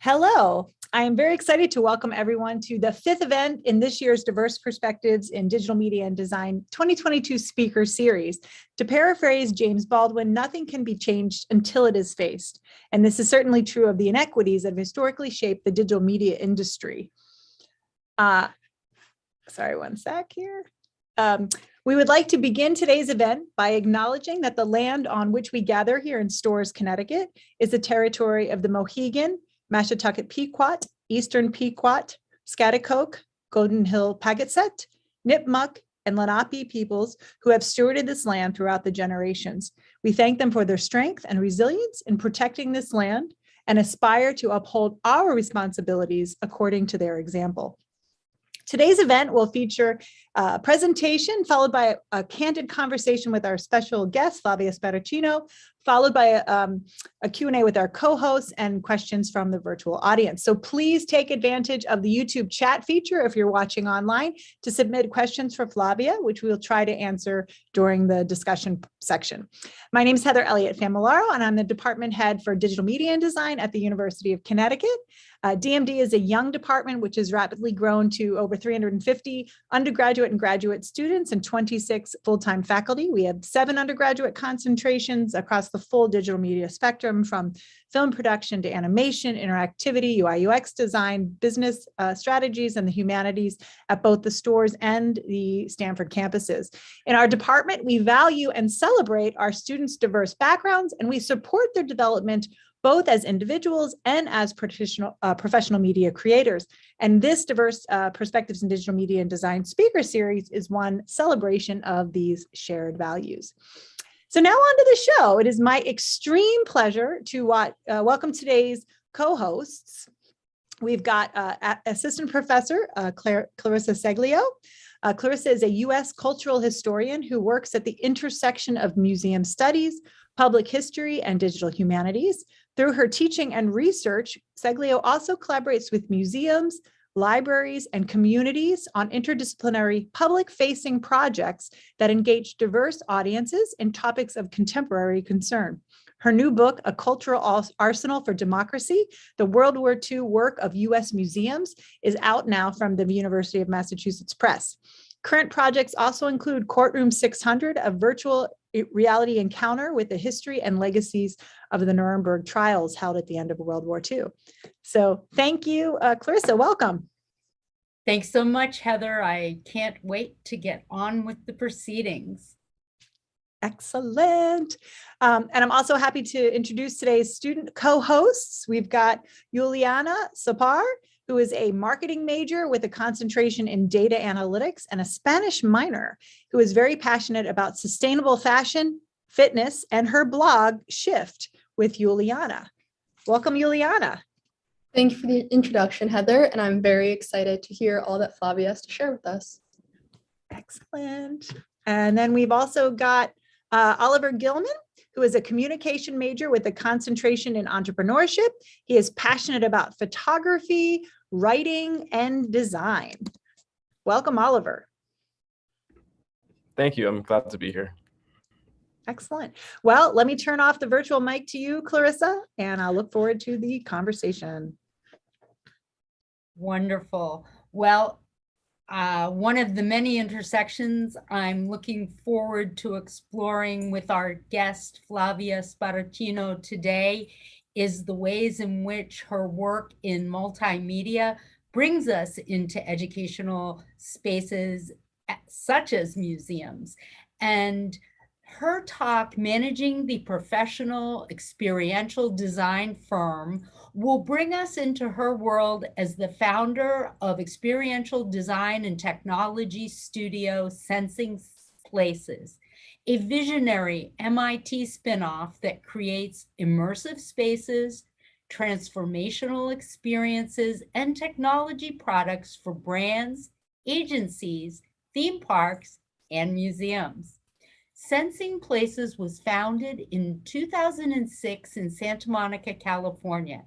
Hello, I am very excited to welcome everyone to the fifth event in this year's Diverse Perspectives in Digital Media and Design 2022 Speaker Series. To paraphrase James Baldwin, nothing can be changed until it is faced. And this is certainly true of the inequities that have historically shaped the digital media industry. Sorry, one sec here. We would like to begin today's event by acknowledging that the land on which we gather here in Storrs, Connecticut is the territory of the Mohegan, Mashantucket Pequot, Eastern Pequot, Schaghticoke, Golden Hill Pagutset, Nipmuc, and Lenape peoples who have stewarded this land throughout the generations. We thank them for their strength and resilience in protecting this land and aspire to uphold our responsibilities according to their example. Today's event will feature a presentation followed by a candid conversation with our special guest, Flavia Sparacino, followed by a Q&A with our co-hosts and questions from the virtual audience. So please take advantage of the YouTube chat feature if you're watching online to submit questions for Flavia, which we'll try to answer during the discussion section. My name is Heather Elliott Familaro, and I'm the department head for digital media and design at the University of Connecticut. DMD is a young department which has rapidly grown to over 350 undergraduate and graduate students and 26 full-time faculty. We have 7 undergraduate concentrations across the full digital media spectrum, from film production to animation, interactivity, UI UX design, business strategies, and the humanities at both the Storrs and the Stanford campuses. In our department, we value and celebrate our students' diverse backgrounds, and we support their development both as individuals and as professional media creators. And this Diverse Perspectives in Digital Media and Design Speaker Series is one celebration of these shared values. So now on to the show. It is my extreme pleasure to welcome today's co-hosts. We've got Assistant Professor Clarissa Ceglio. Clarissa is a U.S. cultural historian who works at the intersection of museum studies, public history, and digital humanities. Through her teaching and research, Ceglio also collaborates with museums, libraries, and communities on interdisciplinary public-facing projects that engage diverse audiences in topics of contemporary concern. Her new book, A Cultural Arsenal for Democracy, the World War II Work of U.S. Museums, is out now from the University of Massachusetts Press. Current projects also include Courtroom 600, a virtual reality encounter with the history and legacies of the Nuremberg trials held at the end of World War II. So thank you, Clarissa, welcome. Thanks so much, Heather. I can't wait to get on with the proceedings. Excellent. And I'm also happy to introduce today's student co-hosts. We've got Yuliana Tsapar, who is a marketing major with a concentration in data analytics, and a Spanish minor who is very passionate about sustainable fashion, fitness, and her blog, Shift with Yuliana. Welcome, Yuliana. Thank you for the introduction, Heather, and I'm very excited to hear all that Flavia has to share with us. Excellent. And then we've also got Oliver Gilman, who is a communication major with a concentration in entrepreneurship. He is passionate about photography, writing, and design. Welcome, Oliver. Thank you. I'm glad to be here. Excellent. Well, let me turn off the virtual mic to you, Clarissa, and I'll look forward to the conversation. Wonderful. Well, one of the many intersections I'm looking forward to exploring with our guest, Flavia Sparacino, today is the ways in which her work in multimedia brings us into educational spaces such as museums. And her talk, Managing the Professional Experiential Design Firm, will bring us into her world as the founder of experiential design and technology studio Sensing Places, a visionary MIT spinoff that creates immersive spaces, transformational experiences, and technology products for brands, agencies, theme parks, and museums. Sensing Places was founded in 2006 in Santa Monica, California.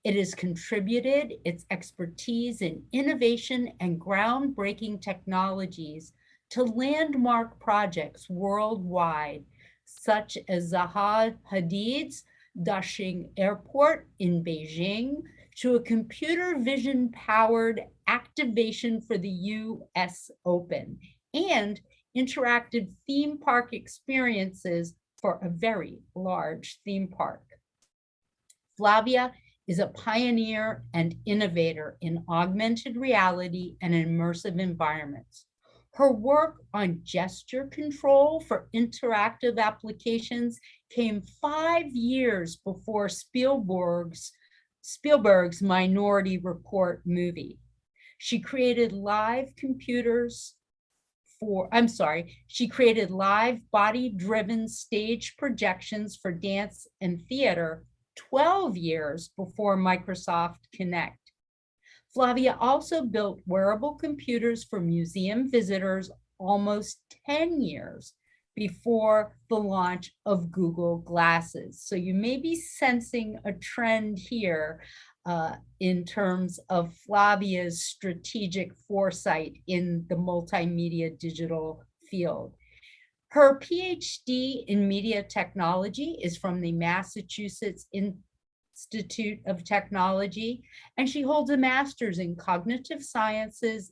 It has contributed its expertise in innovation and groundbreaking technologies to landmark projects worldwide, such as Zaha Hadid's Daxing Airport in Beijing to a computer vision powered activation for the US Open and interactive theme park experiences for a very large theme park. Flavia is a pioneer and innovator in augmented reality and immersive environments. Her work on gesture control for interactive applications came 5 years before Spielberg's Minority Report movie. She created live body-driven stage projections for dance and theater 12 years before Microsoft Kinect. Flavia also built wearable computers for museum visitors almost 10 years before the launch of Google Glasses. So you may be sensing a trend here in terms of Flavia's strategic foresight in the multimedia digital field. Her Ph.D. in media technology is from the Massachusetts Institute of Technology, and she holds a master's in cognitive sciences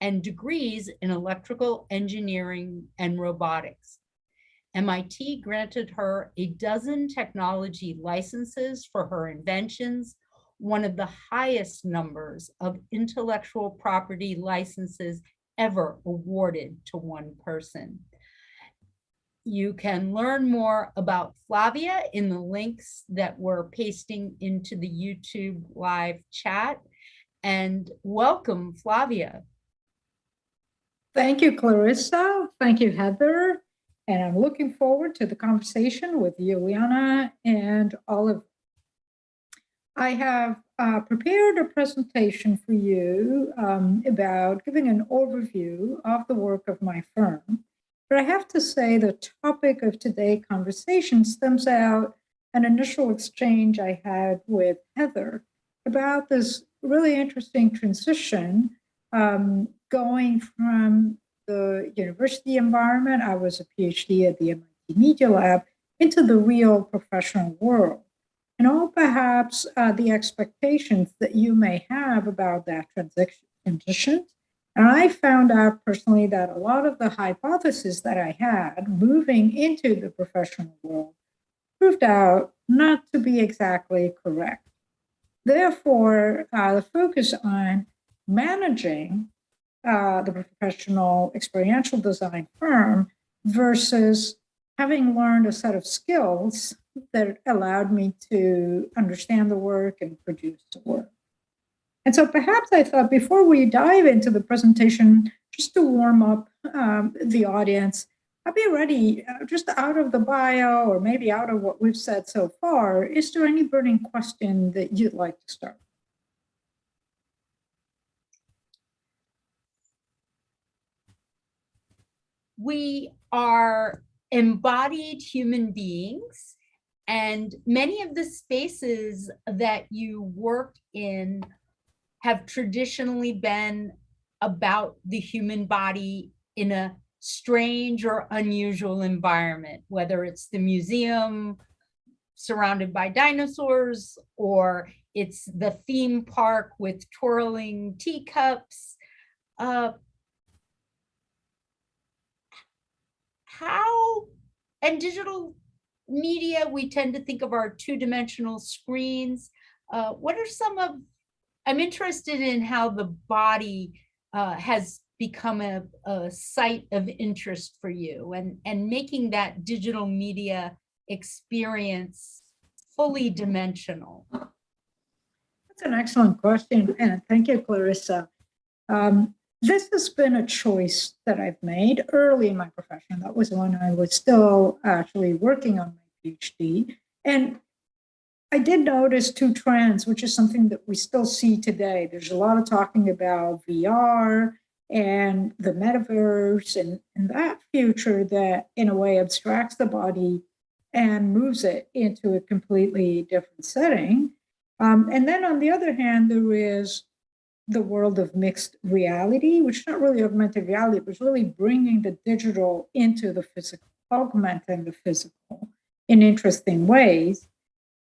and degrees in electrical engineering and robotics. MIT granted her a dozen technology licenses for her inventions, one of the highest numbers of intellectual property licenses ever awarded to one person. You can learn more about Flavia in the links that we're pasting into the YouTube live chat. And welcome, Flavia. Thank you, Clarissa. Thank you, Heather. And I'm looking forward to the conversation with Yuliana and Olive. I have prepared a presentation for you about giving an overview of the work of my firm. But I have to say the topic of today's conversation stems out an initial exchange I had with Heather about this really interesting transition going from the university environment, I was a PhD at the MIT Media Lab, into the real professional world. And all perhaps the expectations that you may have about that transition. And I found out personally that a lot of the hypotheses that I had moving into the professional world proved out not to be exactly correct. Therefore, the focus on managing the professional experiential design firm versus having learned a set of skills that allowed me to understand the work and produce the work. And so perhaps I thought before we dive into the presentation, just to warm up the audience, I'd be ready just out of the bio or maybe out of what we've said so far. Is there any burning question that you'd like to start? We are embodied human beings, and many of the spaces that you work in have traditionally been about the human body in a strange or unusual environment, whether it's the museum surrounded by dinosaurs, or it's the theme park with twirling teacups. And digital media, we tend to think of our two-dimensional screens. What are some of, I'm interested in how the body has become a site of interest for you, and making that digital media experience fully dimensional. That's an excellent question, and thank you, Clarissa. This has been a choice that I've made early in my profession. That was when I was still actually working on my PhD. And I did notice two trends, which is something that we still see today. There's a lot of talking about VR and the metaverse and that future that in a way abstracts the body and moves it into a completely different setting. And then on the other hand, there is the world of mixed reality, which is not really augmented reality, but really bringing the digital into the physical, augmenting the physical. in interesting ways.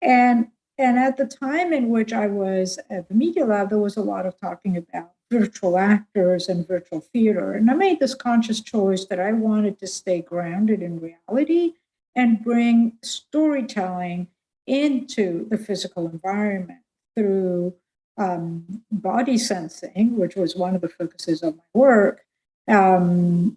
And at the time in which I was at the Media Lab, there was a lot of talking about virtual actors and virtual theater. And I made this conscious choice that I wanted to stay grounded in reality and bring storytelling into the physical environment through body sensing, which was one of the focuses of my work, and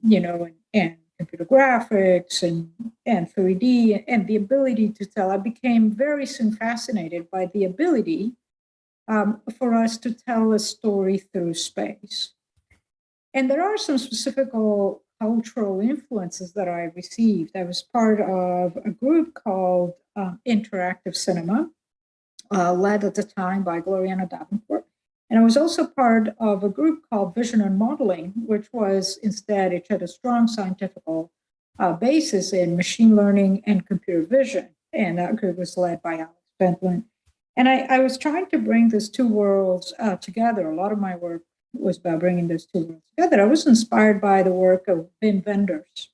computer graphics and 3D and the ability to tell. I became very soon fascinated by the ability for us to tell a story through space. And there are some specific cultural influences that I received. I was part of a group called Interactive Cinema, led at the time by Yuliana Tsapar. And I was also part of a group called Vision and Modeling, which was instead, it had a strong scientific basis in machine learning and computer vision. And that group was led by James Baldwin. And I was trying to bring these two worlds together. A lot of my work was about bringing those two worlds together. I was inspired by the work of Wim Wenders.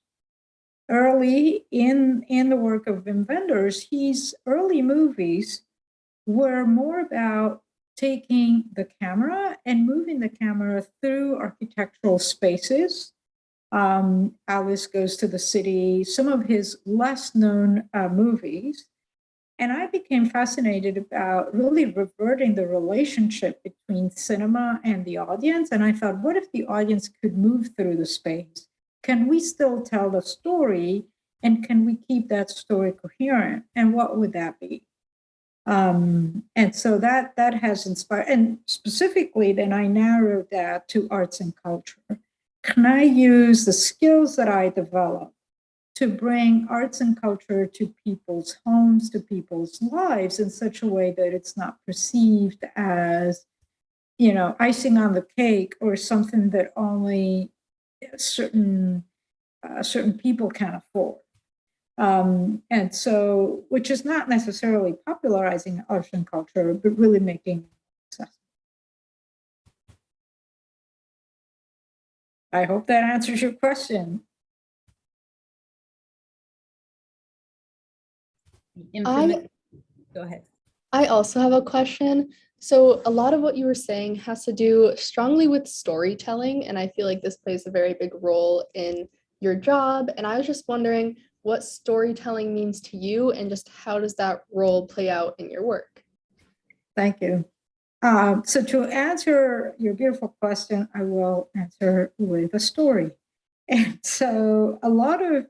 Early in the work of Wim Wenders, his early movies were more about taking the camera and moving the camera through architectural spaces. Alice Goes to the City, some of his less known movies. And I became fascinated about really reverting the relationship between cinema and the audience. And I thought, what if the audience could move through the space? Can we still tell the story? And can we keep that story coherent? And what would that be? And so that has inspired, and specifically then I narrowed that to arts and culture. Can I use the skills that I developed to bring arts and culture to people's homes, to people's lives in such a way that it's not perceived as, icing on the cake or something that only certain people can afford? And so, which is not necessarily popularizing arts and culture, but really making it accessible. I hope that answers your question. Go ahead. I also have a question. So a lot of what you were saying has to do strongly with storytelling, and I feel like this plays a very big role in your job. And I was just wondering what storytelling means to you and just how does that role play out in your work? Thank you. So to answer your beautiful question, I will answer with a story. And so a lot of,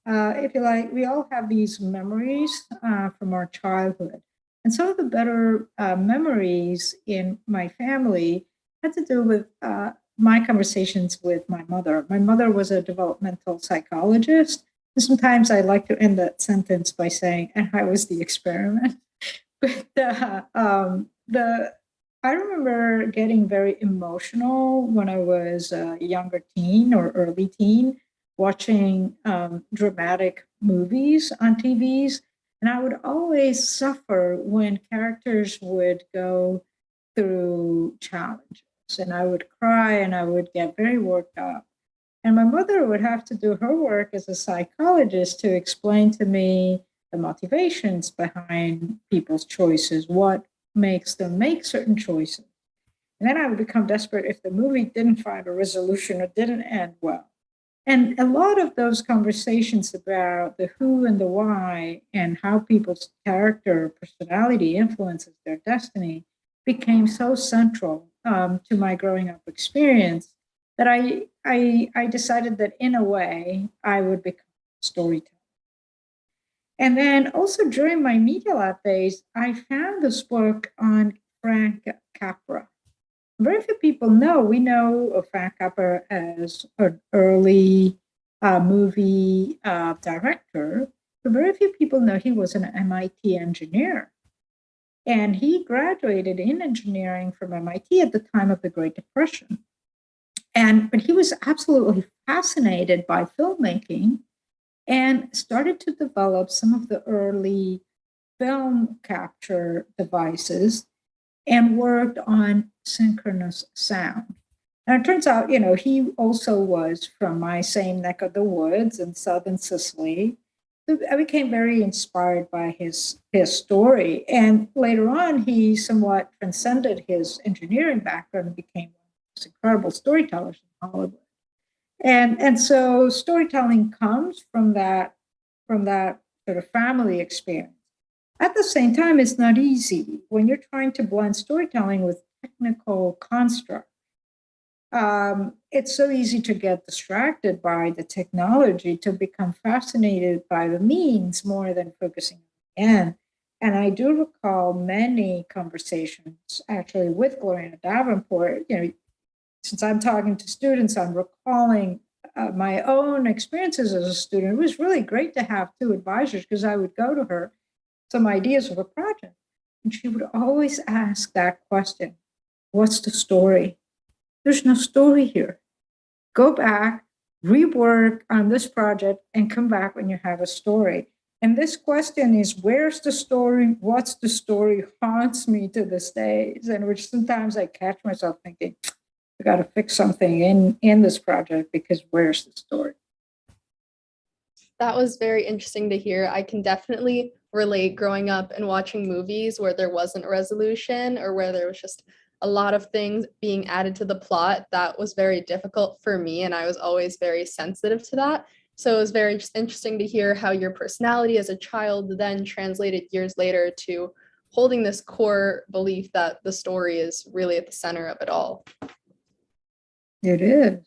if you like, we all have these memories from our childhood. And some of the better memories in my family had to do with my conversations with my mother. My mother was a developmental psychologist. And sometimes I like to end that sentence by saying, and I was the experiment. But I remember getting very emotional when I was a younger teen or early teen, watching dramatic movies on TVs. And I would always suffer when characters would go through challenges. And I would cry and I would get very worked up. And my mother would have to do her work as a psychologist to explain to me the motivations behind people's choices, what makes them make certain choices. And then I would become desperate if the movie didn't find a resolution or didn't end well. And a lot of those conversations about the who and the why and how people's character or personality influences their destiny became so central to my growing up experience that I decided that in a way I would become a storyteller. And then also during my Media Lab days, I found this book on Frank Capra. Very few people know. We know of Frank Capra as an early movie director, but very few people know he was an MIT engineer. And he graduated in engineering from MIT at the time of the Great Depression. But he was absolutely fascinated by filmmaking and started to develop some of the early film capture devices and worked on synchronous sound. And it turns out, he also was from my same neck of the woods in southern Sicily. I became very inspired by his story. And later on, he somewhat transcended his engineering background and became one of the most incredible storytellers in Hollywood. And so storytelling comes from that sort of family experience. At the same time, it's not easy when you're trying to blend storytelling with technical construct. It's so easy to get distracted by the technology, to become fascinated by the means more than focusing on the end. And I do recall many conversations actually with Gloria Davenport. Since I'm talking to students, I'm recalling my own experiences as a student. It was really great to have two advisors because I would go to her some ideas of a project, and she would always ask that question: what's the story? There's no story here. Go back, rework on this project, and come back when you have a story. And this question is, where's the story? What's the story? Haunts me to this day, and which sometimes I catch myself thinking, I got to fix something in this project because where's the story? That was very interesting to hear. I can definitely relate growing up and watching movies where there wasn't a resolution or where there was just a lot of things being added to the plot. That was very difficult for me, and I was always very sensitive to that. So it was very interesting to hear how your personality as a child then translated years later to holding this core belief that the story is really at the center of it all. It is.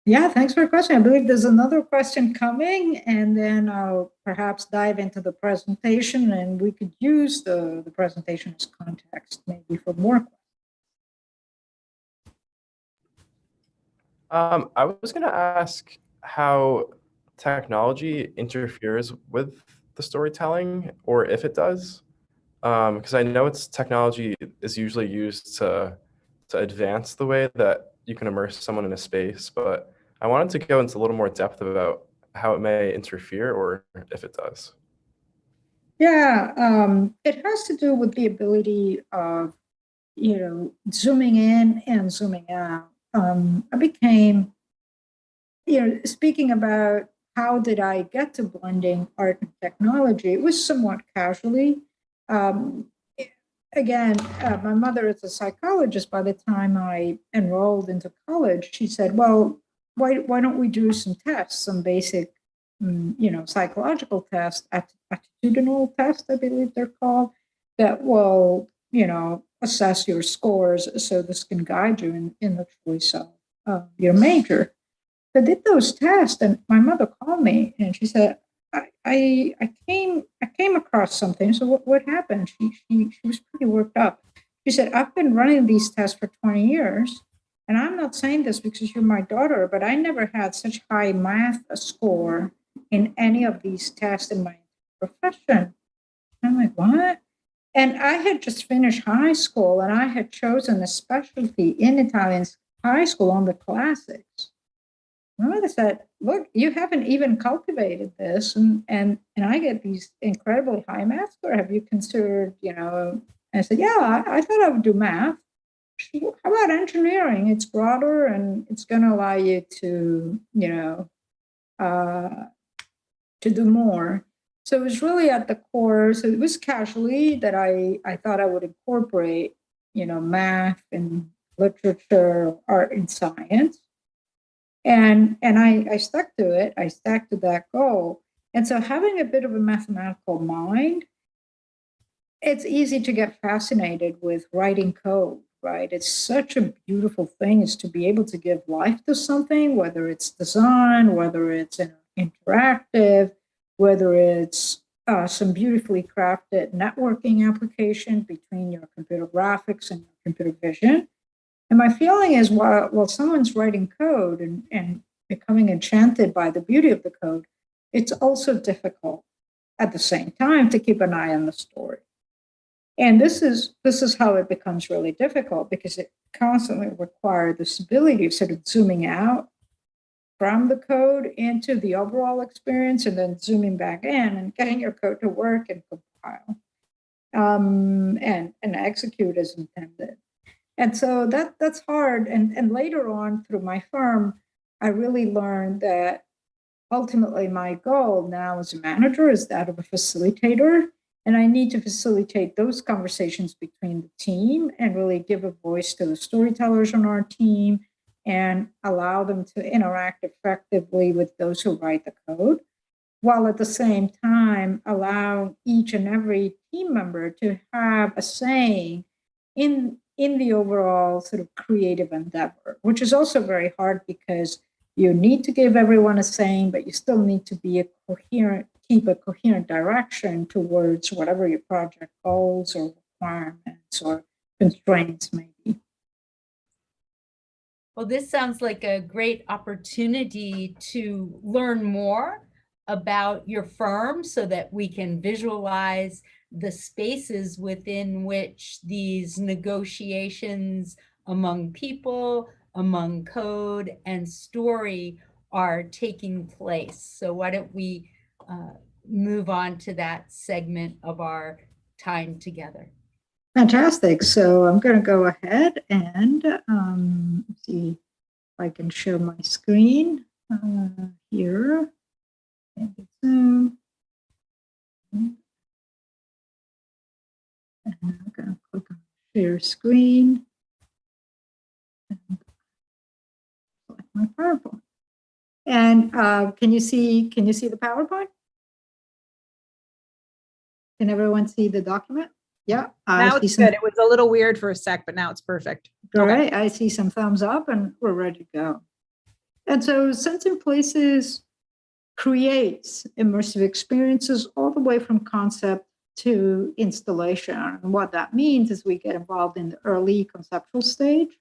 Yeah, thanks for the question. I believe there's another question coming, and then I'll perhaps dive into the presentation, and we could use the presentation as context maybe for more questions. I was going to ask how technology interferes with the storytelling, or if it does, because I know technology is usually used to advance the way that you can immerse someone in a space, but I wanted to go into a little more depth about how it may interfere or if it does. Yeah, it has to do with the ability of, zooming in and zooming out. I became, speaking about how did I get to blending art and technology, it was somewhat casually. Again, my mother is a psychologist. By the time I enrolled into college, she said, well, why don't we do some tests, some basic, psychological tests, attitudinal tests, I believe they're called, that will, assess your scores so this can guide you in the choice of your major. I did those tests, and my mother called me and she said, I came across something. So what happened? She was pretty worked up. She said, I've been running these tests for 20 years. And I'm not saying this because you're my daughter, but I never had such high math score in any of these tests in my profession. I'm like, what? And I had just finished high school, and I had chosen a specialty in Italian high school on the classics. My mother said, look, you haven't even cultivated this, and I get these incredibly high math scores. Have you considered, I said, yeah, I thought I would do math. How about engineering? It's broader and it's going to allow you to, to do more. So it was really at the core. So it was casually that I thought I would incorporate, math and literature, art and science. And I stuck to it. I stuck to that goal. And so having a bit of a mathematical mind, it's easy to get fascinated with writing code, right? It's such a beautiful thing is to be able to give life to something, whether it's design, whether it's interactive, whether it's some beautifully crafted networking application between your computer graphics and your computer vision. And my feeling is while someone's writing code and becoming enchanted by the beauty of the code, it's also difficult at the same time to keep an eye on the story. And this is how it becomes really difficult, because it constantly requires this ability of sort of zooming out from the code into the overall experience and then zooming back in and getting your code to work and compile and execute as intended. And so that's hard. And later on through my firm, I really learned that ultimately my goal now as a manager is that of a facilitator. And I need to facilitate those conversations between the team and really give a voice to the storytellers on our team and allow them to interact effectively with those who write the code, while at the same time allow each and every team member to have a saying in the overall sort of creative endeavor, which is also very hard because you need to give everyone a saying, but you still need to be keep a coherent direction towards whatever your project goals or requirements or constraints may be. Well, this sounds like a great opportunity to learn more about your firm so that we can visualize the spaces within which these negotiations among people, among code and story are taking place. So why don't we move on to that segment of our time together. Fantastic. So I'm going to go ahead and see if I can show my screen here. And I'm going to click on share screen and select my PowerPoint. And can you see the PowerPoint? Can everyone see the document? Yeah. Now it's good. It was a little weird for a sec, but now it's perfect. Great. Okay. I see some thumbs up and we're ready to go. And so Sense in Places creates immersive experiences all the way from concept to installation. And what that means is we get involved in the early conceptual stage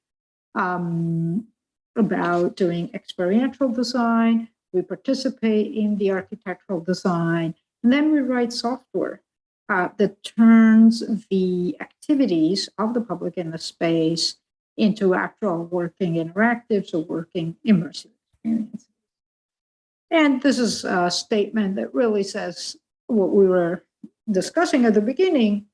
about doing experiential design. We participate in the architectural design, and then we write software that turns the activities of the public in the space into actual working interactives or working immersive experiences. And this is a statement that really says what we were discussing at the beginning,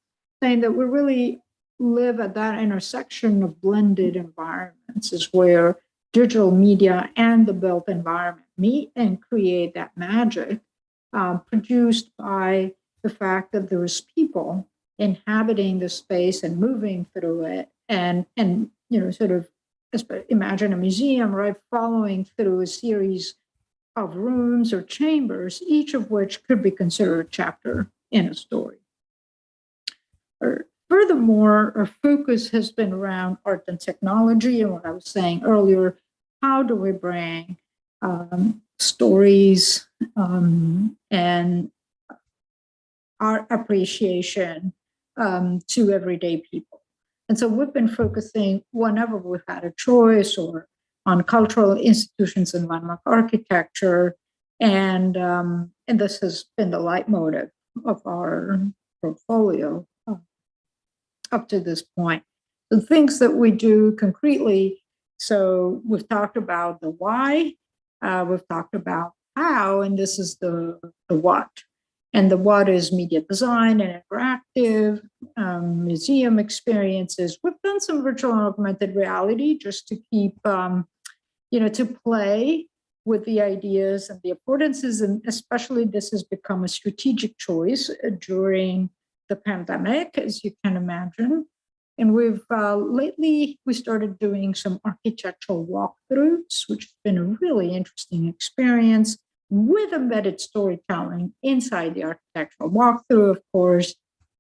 saying that we really live at that intersection of blended environments, is where digital media and the built environment meet and create that magic produced by the fact that there's people inhabiting the space and moving through it, and you know, sort of imagine a museum, right, following through a series of rooms or chambers, each of which could be considered a chapter in a story. Furthermore, our focus has been around art and technology, and what I was saying earlier, how do we bring stories and art appreciation to everyday people. And so we've been focusing, whenever we've had a choice, or on cultural institutions and landmark architecture, and this has been the leitmotif of our portfolio up to this point. The things that we do concretely, so we've talked about the why, we've talked about how, and this is the what. And the what is media design and interactive, museum experiences. We've done some virtual and augmented reality just to keep, you know, to play with the ideas and the affordances, and especially this has become a strategic choice during the pandemic, as you can imagine. And we've lately, we started doing some architectural walkthroughs, which has been a really interesting experience with embedded storytelling inside the architectural walkthrough, of course,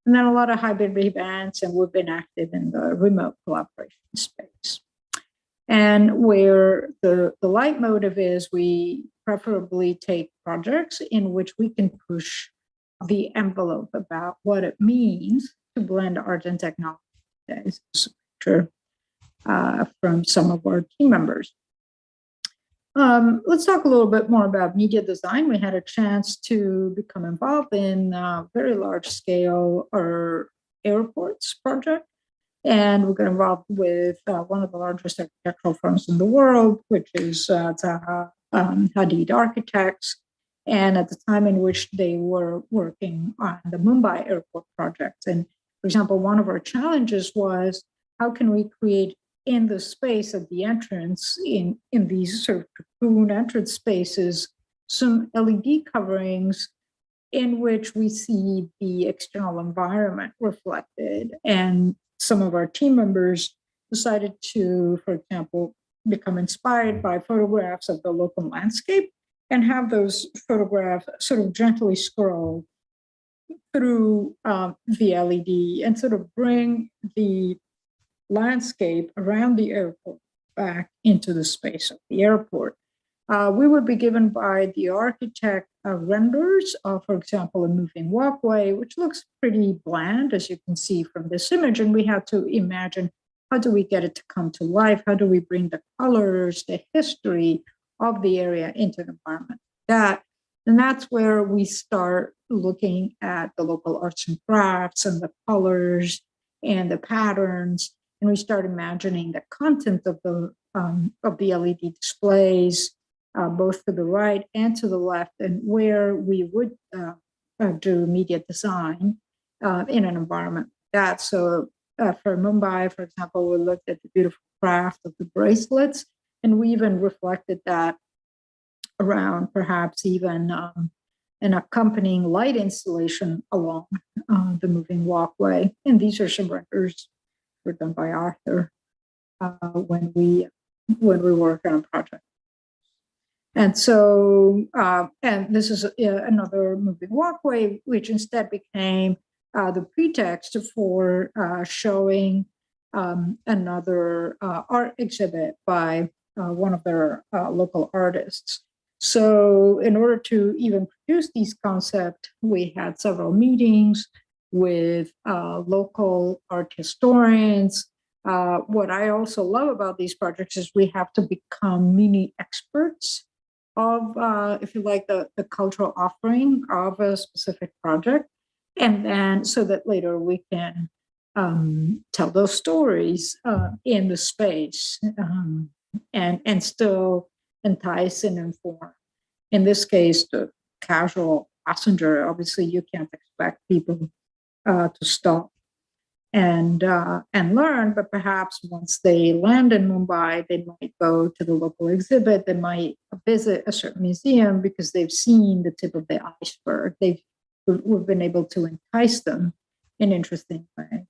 and then a lot of hybrid events, and we've been active in the remote collaboration space. And where the leitmotif is, we preferably take projects in which we can push the envelope about what it means to blend art and technology. This is a picture from some of our team members. Let's talk a little bit more about media design. We had a chance to become involved in very large scale our airports project. And we got involved with one of the largest architectural firms in the world, which is Zaha Hadid Architects. And at the time in which they were working on the Mumbai airport project. And for example, one of our challenges was, how can we create in the space at the entrance, in these sort of cocoon entrance spaces, some LED coverings in which we see the external environment reflected. And some of our team members decided to, for example, become inspired by photographs of the local landscape and have those photographs sort of gently scroll through the LED and sort of bring the landscape around the airport back into the space of the airport. We would be given by the architect renders of, for example, a moving walkway, which looks pretty bland, as you can see from this image. And we had to imagine, how do we get it to come to life? How do we bring the colors, the history of the area into the environment? And that's where we start looking at the local arts and crafts and the colors and the patterns. And we start imagining the content of the LED displays, both to the right and to the left, and where we would do media design in an environment like that. So for Mumbai, for example, we looked at the beautiful craft of the bracelets, and we even reflected that around perhaps even an accompanying light installation along the moving walkway. And these are some renders were done by Arthur when we work on a project. And so, and this is another moving walkway, which instead became the pretext for showing another art exhibit by one of their local artists. So in order to even produce these concepts, we had several meetings with local art historians. What I also love about these projects is we have to become mini experts of, if you like, the cultural offering of a specific project. And then so that later we can tell those stories in the space and still entice and inform. In this case, the casual passenger, obviously you can't expect people to stop and learn, but perhaps once they land in Mumbai, they might go to the local exhibit, they might visit a certain museum because they've seen the tip of the iceberg. We've been able to entice them in an interesting way.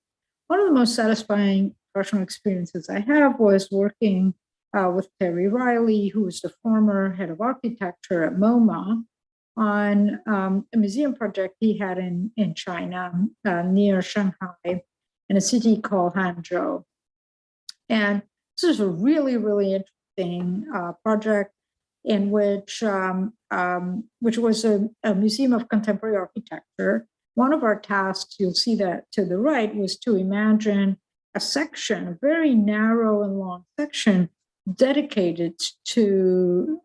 One of the most satisfying professional experiences I have was working with Terry Riley, who was the former head of architecture at MoMA, on a museum project he had in China near Shanghai in a city called Hangzhou. And this is a really, really interesting project in which was a museum of contemporary architecture. One of our tasks, you'll see that to the right, was to imagine a section, a very narrow and long section dedicated to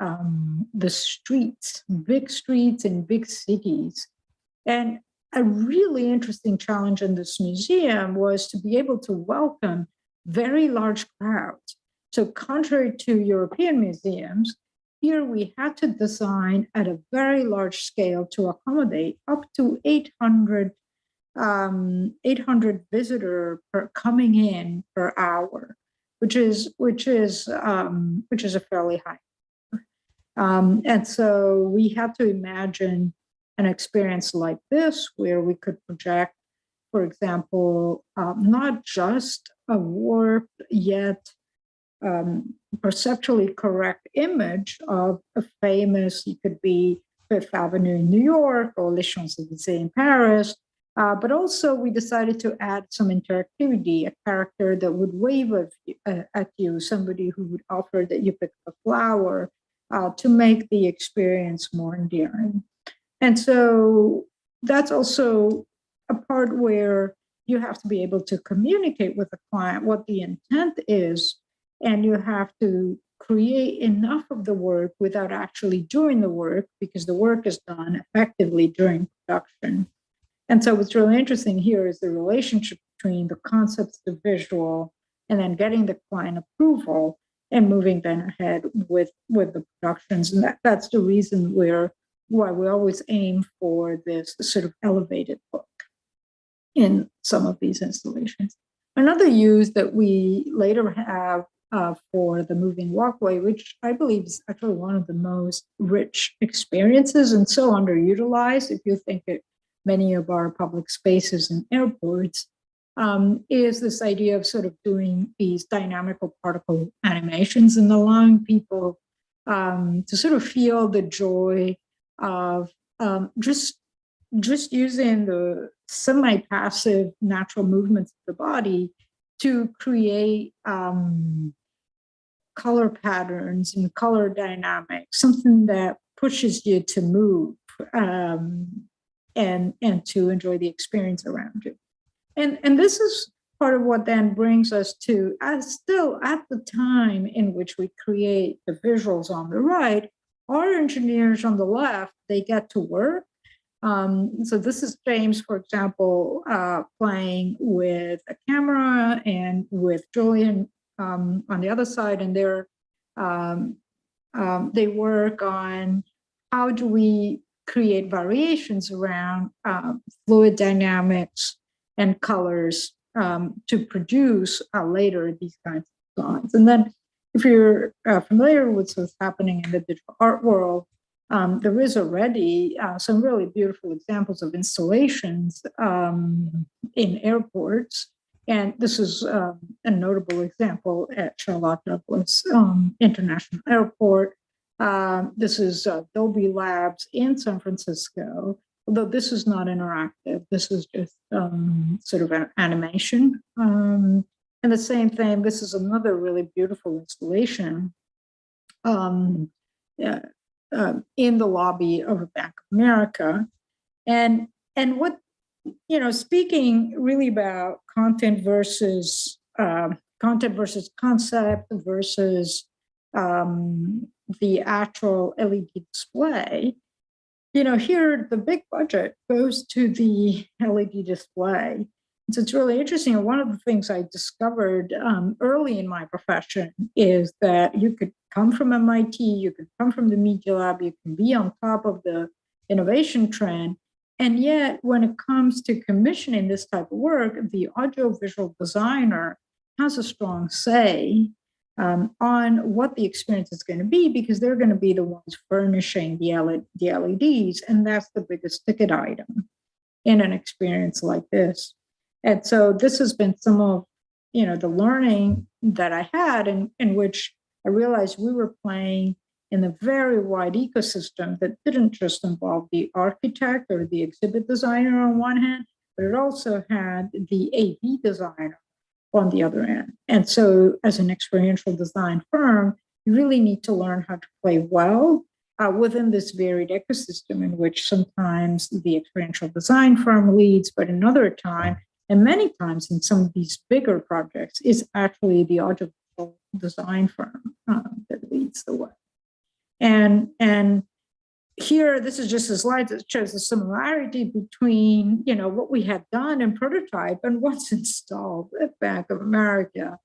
the streets in big cities. And a really interesting challenge in this museum was to be able to welcome very large crowds. So contrary to European museums, here we had to design at a very large scale to accommodate up to 800 visitors coming in per hour, which is a fairly high. And so we had to imagine an experience like this where we could project, for example, not just a warped yet perceptually correct image of a famous, it could be Fifth Avenue in New York or Les Champs-Élysées in Paris, but also we decided to add some interactivity, a character that would wave at you, somebody who would offer that you pick up a flower to make the experience more endearing. And so that's also a part where you have to be able to communicate with the client what the intent is, and you have to create enough of the work without actually doing the work, because the work is done effectively during production. And so what's really interesting here is the relationship between the concepts, the visual, and then getting the client approval and moving then ahead with the productions. And that's the reason why we always aim for this sort of elevated look in some of these installations. Another use that we later have for the moving walkway, which I believe is actually one of the most rich experiences and so underutilized. If you think of many of our public spaces and airports, is this idea of sort of doing these dynamical particle animations and allowing people to sort of feel the joy of just using the semi-passive natural movements of the body to create color patterns and color dynamics, something that pushes you to move and to enjoy the experience around you. And this is part of what then brings us to, still at the time in which we create the visuals on the right, our engineers on the left, they get to work. So this is James, for example, playing with a camera, and with Julian on the other side, and they work on how do we create variations around fluid dynamics and colors to produce later these kinds of songs. And then if you're familiar with what's happening in the digital art world, there is already some really beautiful examples of installations in airports. And this is a notable example at Charlotte Douglas International Airport. This is Dolby Labs in San Francisco, although this is not interactive. This is just sort of an animation. And the same thing, this is another really beautiful installation in the lobby of a Bank of America. And what, speaking really about content versus concept versus the actual LED display, here the big budget goes to the LED display. So it's really interesting. And one of the things I discovered early in my profession is that you could come from MIT, you could come from the Media Lab, you can be on top of the innovation trend. And yet, when it comes to commissioning this type of work, the audiovisual designer has a strong say on what the experience is going to be, because they're going to be the ones furnishing the LEDs, and that's the biggest ticket item in an experience like this. And so this has been some of the learning that I had, in which I realized we were playing in a very wide ecosystem that didn't just involve the architect or the exhibit designer on one hand, but it also had the AV designer on the other end. And so as an experiential design firm, you really need to learn how to play well within this varied ecosystem, in which sometimes the experiential design firm leads, but another time, and many times in some of these bigger projects, is actually the audiovisual design firm that leads the way. And here, this is just a slide that shows the similarity between, what we have done in prototype and what's installed at Bank of America.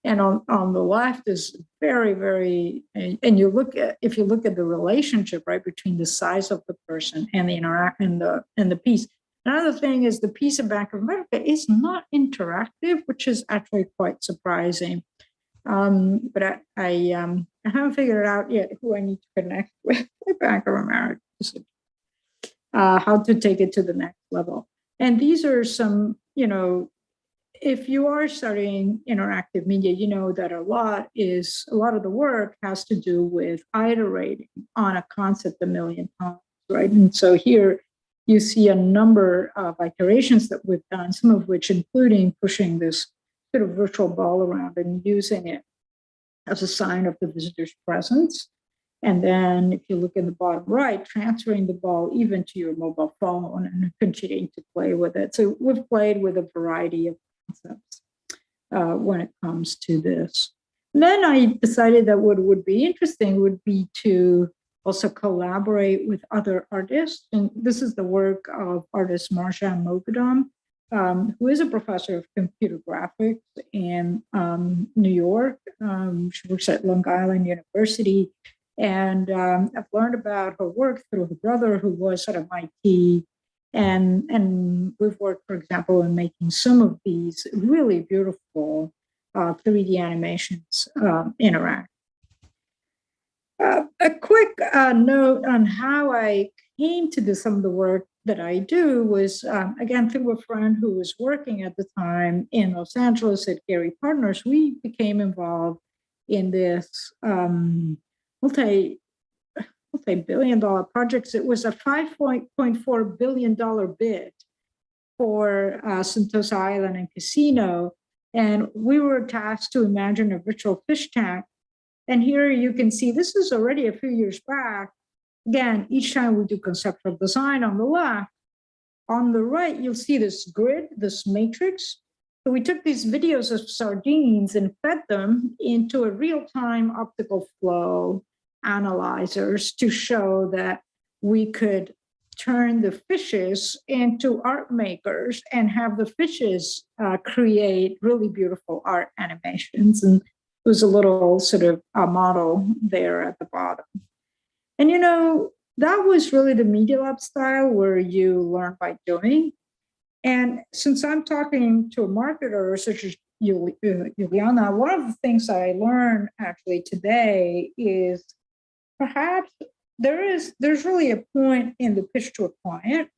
And on the left is very, very, and if you look at the relationship, right, between the size of the person and the interaction and the piece. Another thing is the piece of Bank of America is not interactive, which is actually quite surprising. But I haven't figured out yet who I need to connect with Bank of America, how to take it to the next level. And these are some, if you are studying interactive media, that a lot of the work has to do with iterating on a concept a million times, right? And so here you see a number of iterations that we've done, some of which including pushing this sort of virtual ball around and using it as a sign of the visitor's presence. And then if you look in the bottom right, transferring the ball even to your mobile phone and continuing to play with it. So we've played with a variety of concepts when it comes to this. And then I decided that what would be interesting would be to also collaborate with other artists. And this is the work of artist Marjan Moghadam, who is a professor of computer graphics in New York. She works at Long Island University. And I've learned about her work through her brother, who was at MIT. And we've worked, for example, in making some of these really beautiful 3D animations interact. A quick note on how I came to do some of the work that I do was, again, through a friend who was working at the time in Los Angeles at Gary Partners. We became involved in this multi-billion-dollar project. It was a $5.4 billion bid for Sentosa Island and Casino. And we were tasked to imagine a virtual fish tank. And here you can see, this is already a few years back. Again, each time we do conceptual design on the left, on the right, you'll see this grid, this matrix. So we took these videos of sardines and fed them into a real-time optical flow analyzers to show that we could turn the fishes into art makers and have the fishes create really beautiful art animations. And it was a little sort of a model there at the bottom. And, you know, that was really the Media Lab style where you learn by doing. And since I'm talking to a marketer such as Yuliana, one of the things I learned actually today is perhaps there's really a point in the pitch to a client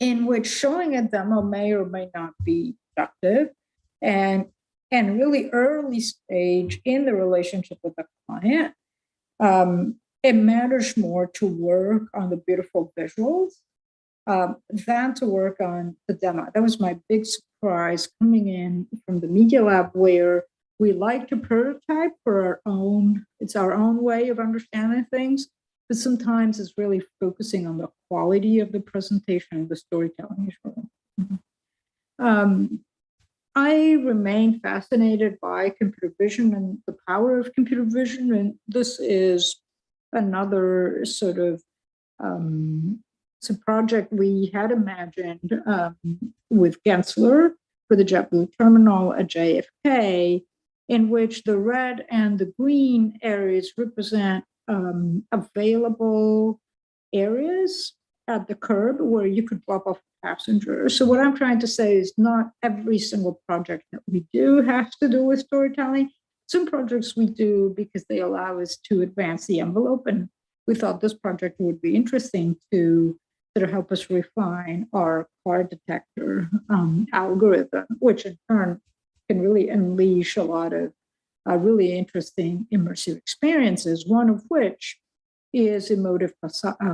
in which showing a demo may or may not be productive, and really early stage in the relationship with the client. It matters more to work on the beautiful visuals than to work on the demo. That was my big surprise coming in from the Media Lab, where we like to prototype for our own, it's our own way of understanding things, but sometimes it's really focusing on the quality of the presentation, the storytelling is really. I remain fascinated by computer vision and the power of computer vision, and this is another sort of it's a project we had imagined with Gensler for the JetBlue terminal at JFK, in which the red and the green areas represent available areas at the curb where you could drop off passengers. So what I'm trying to say is not every single project that we do has to do with storytelling. Some projects we do because they allow us to advance the envelope, and we thought this project would be interesting to sort of help us refine our car detector algorithm, which in turn can really unleash a lot of really interesting immersive experiences, one of which is Emotive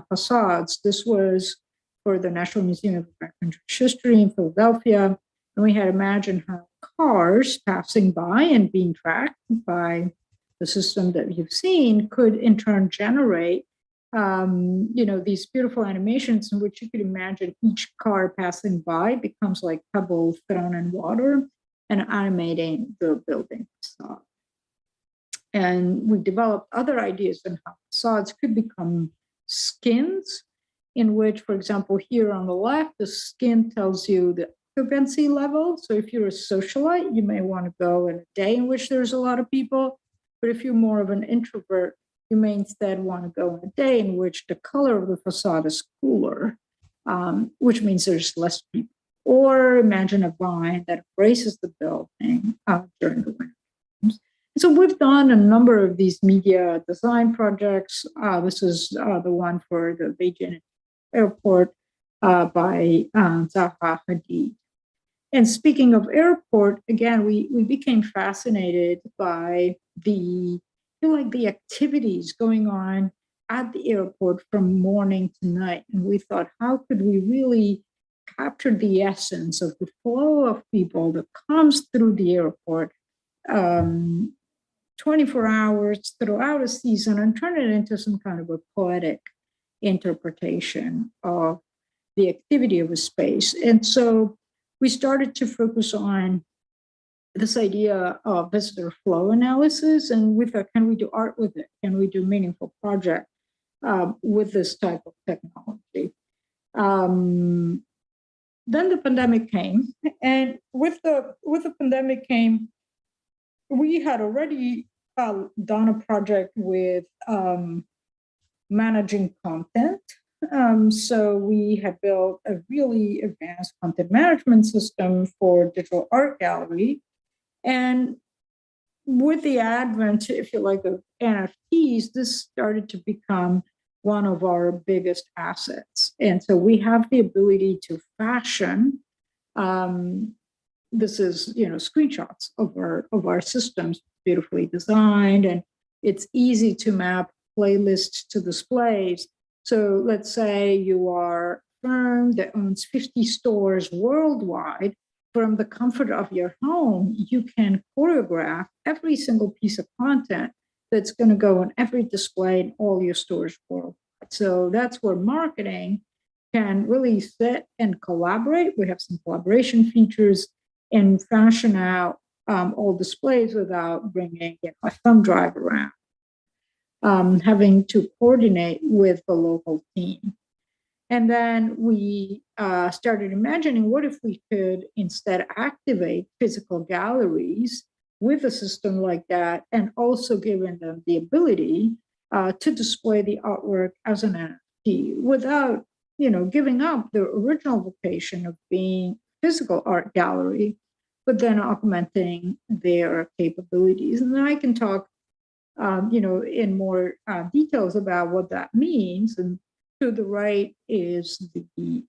Facades. This was for the National Museum of American Jewish History in Philadelphia, and we had imagined how cars passing by and being tracked by the system that you've seen could in turn generate these beautiful animations in which you could imagine each car passing by becomes like pebbles thrown in water and animating the building facade. And we developed other ideas on how facades could become skins, in which, for example, here on the left, the skin tells you the occupancy level. So if you're a socialite, you may want to go in a day in which there's a lot of people. But if you're more of an introvert, you may instead want to go in a day in which the color of the facade is cooler, which means there's less people. Or imagine a vine that embraces the building during the winter. So we've done a number of these media design projects. This is the one for the Beijing airport by Zaha Hadid. And speaking of airport, again, we became fascinated by the activities going on at the airport from morning to night. And we thought, how could we really capture the essence of the flow of people that comes through the airport 24 hours throughout a season and turn it into some kind of a poetic interpretation of the activity of a space. And so we started to focus on this idea of visitor flow analysis, and we thought, can we do art with it? Can we do meaningful project with this type of technology? Then the pandemic came, and with the pandemic came, we had already done a project with managing content. So we had built a really advanced content management system for digital art gallery. And with the advent, if you like, of NFTs, this started to become one of our biggest assets. And so we have the ability to fashion. This is, screenshots of our systems, beautifully designed, and it's easy to map playlists to displays. So let's say you are a firm that owns 50 stores worldwide. From the comfort of your home, you can choreograph every single piece of content that's going to go on every display in all your stores worldwide. So that's where marketing can really sit and collaborate. We have some collaboration features and fashion out all displays without bringing a thumb drive around, having to coordinate with the local team. And then we started imagining, what if we could instead activate physical galleries with a system like that, and also giving them the ability to display the artwork as an NFT without, giving up the original vocation of being physical art gallery, but then augmenting their capabilities. And then I can talk, in more details about what that means. And to the right is the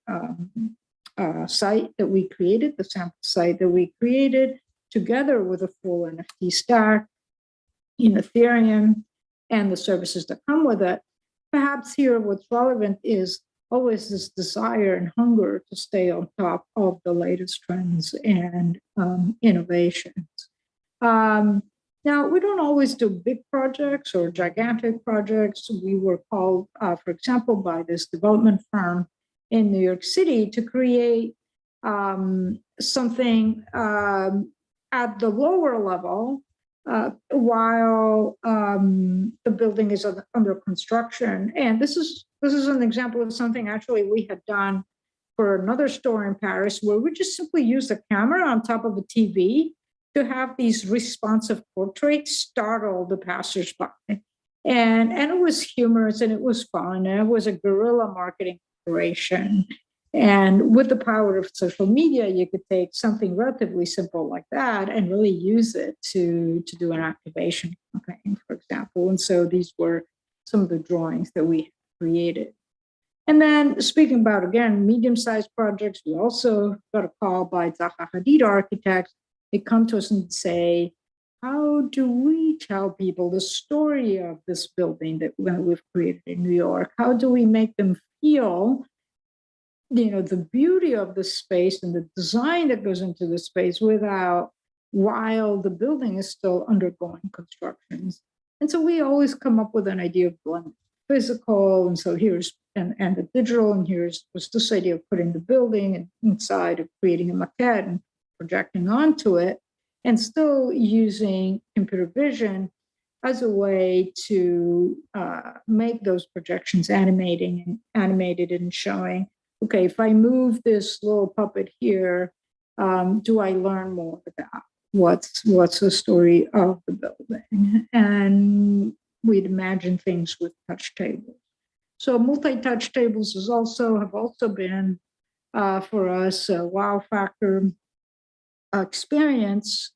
site that we created, the sample site that we created together with a full NFT stack in Ethereum and the services that come with it. Perhaps here what's relevant is always this desire and hunger to stay on top of the latest trends and innovations. Now, we don't always do big projects or gigantic projects. We were called, for example, by this development firm in New York City to create something at the lower level while the building is under construction. And this is an example of something actually we had done for another store in Paris, where we just simply used a camera on top of a TV to have these responsive portraits startle the passersby. And it was humorous and it was fun, and it was a guerrilla marketing operation. And with the power of social media, you could take something relatively simple like that and really use it to do an activation campaign, for example. And so these were some of the drawings that we created. And then speaking about, again, medium-sized projects, we also got a call by Zaha Hadid Architects. They come to us and say, how do we tell people the story of this building that we've created in New York? How do we make them feel, the beauty of the space and the design that goes into the space while the building is still undergoing constructions? And so we always come up with an idea of blending physical, and so here's and the digital, and was this idea of putting the building inside of creating a maquette and projecting onto it, and still using computer vision as a way to make those projections animated and showing, okay, if I move this little puppet here, do I learn more about what's the story of the building? And we'd imagine things with touch tables. So multi-touch tables have also been for us a wow factor experience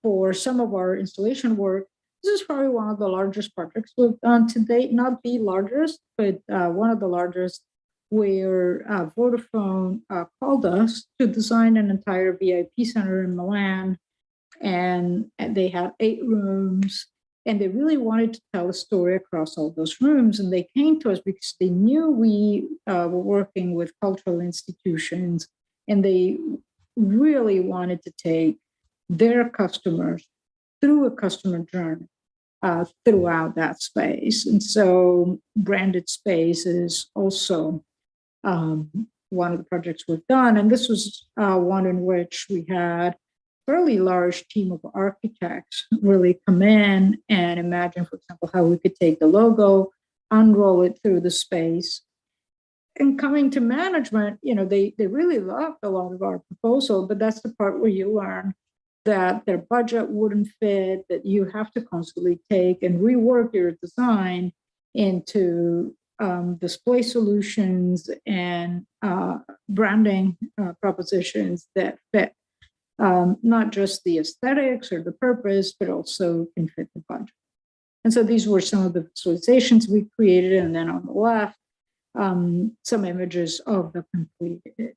for some of our installation work. This is probably one of the largest projects we've done to date, not the largest, but one of the largest, where Vodafone called us to design an entire VIP center in Milan. And they had 8 rooms, and they really wanted to tell a story across all those rooms. And they came to us because they knew we were working with cultural institutions, and they really wanted to take their customers through a customer journey throughout that space. And so branded space is also one of the projects we've done. And this was one in which we had a fairly large team of architects really come in and imagine, for example, how we could take the logo, unroll it through the space. And coming to management, they really loved a lot of our proposal, but that's the part where you learn that their budget wouldn't fit, that you have to constantly take and rework your design into display solutions and branding propositions that fit. not just the aesthetics or the purpose, but also can fit the budget. And so these were some of the visualizations we created. And then on the left, some images of the completed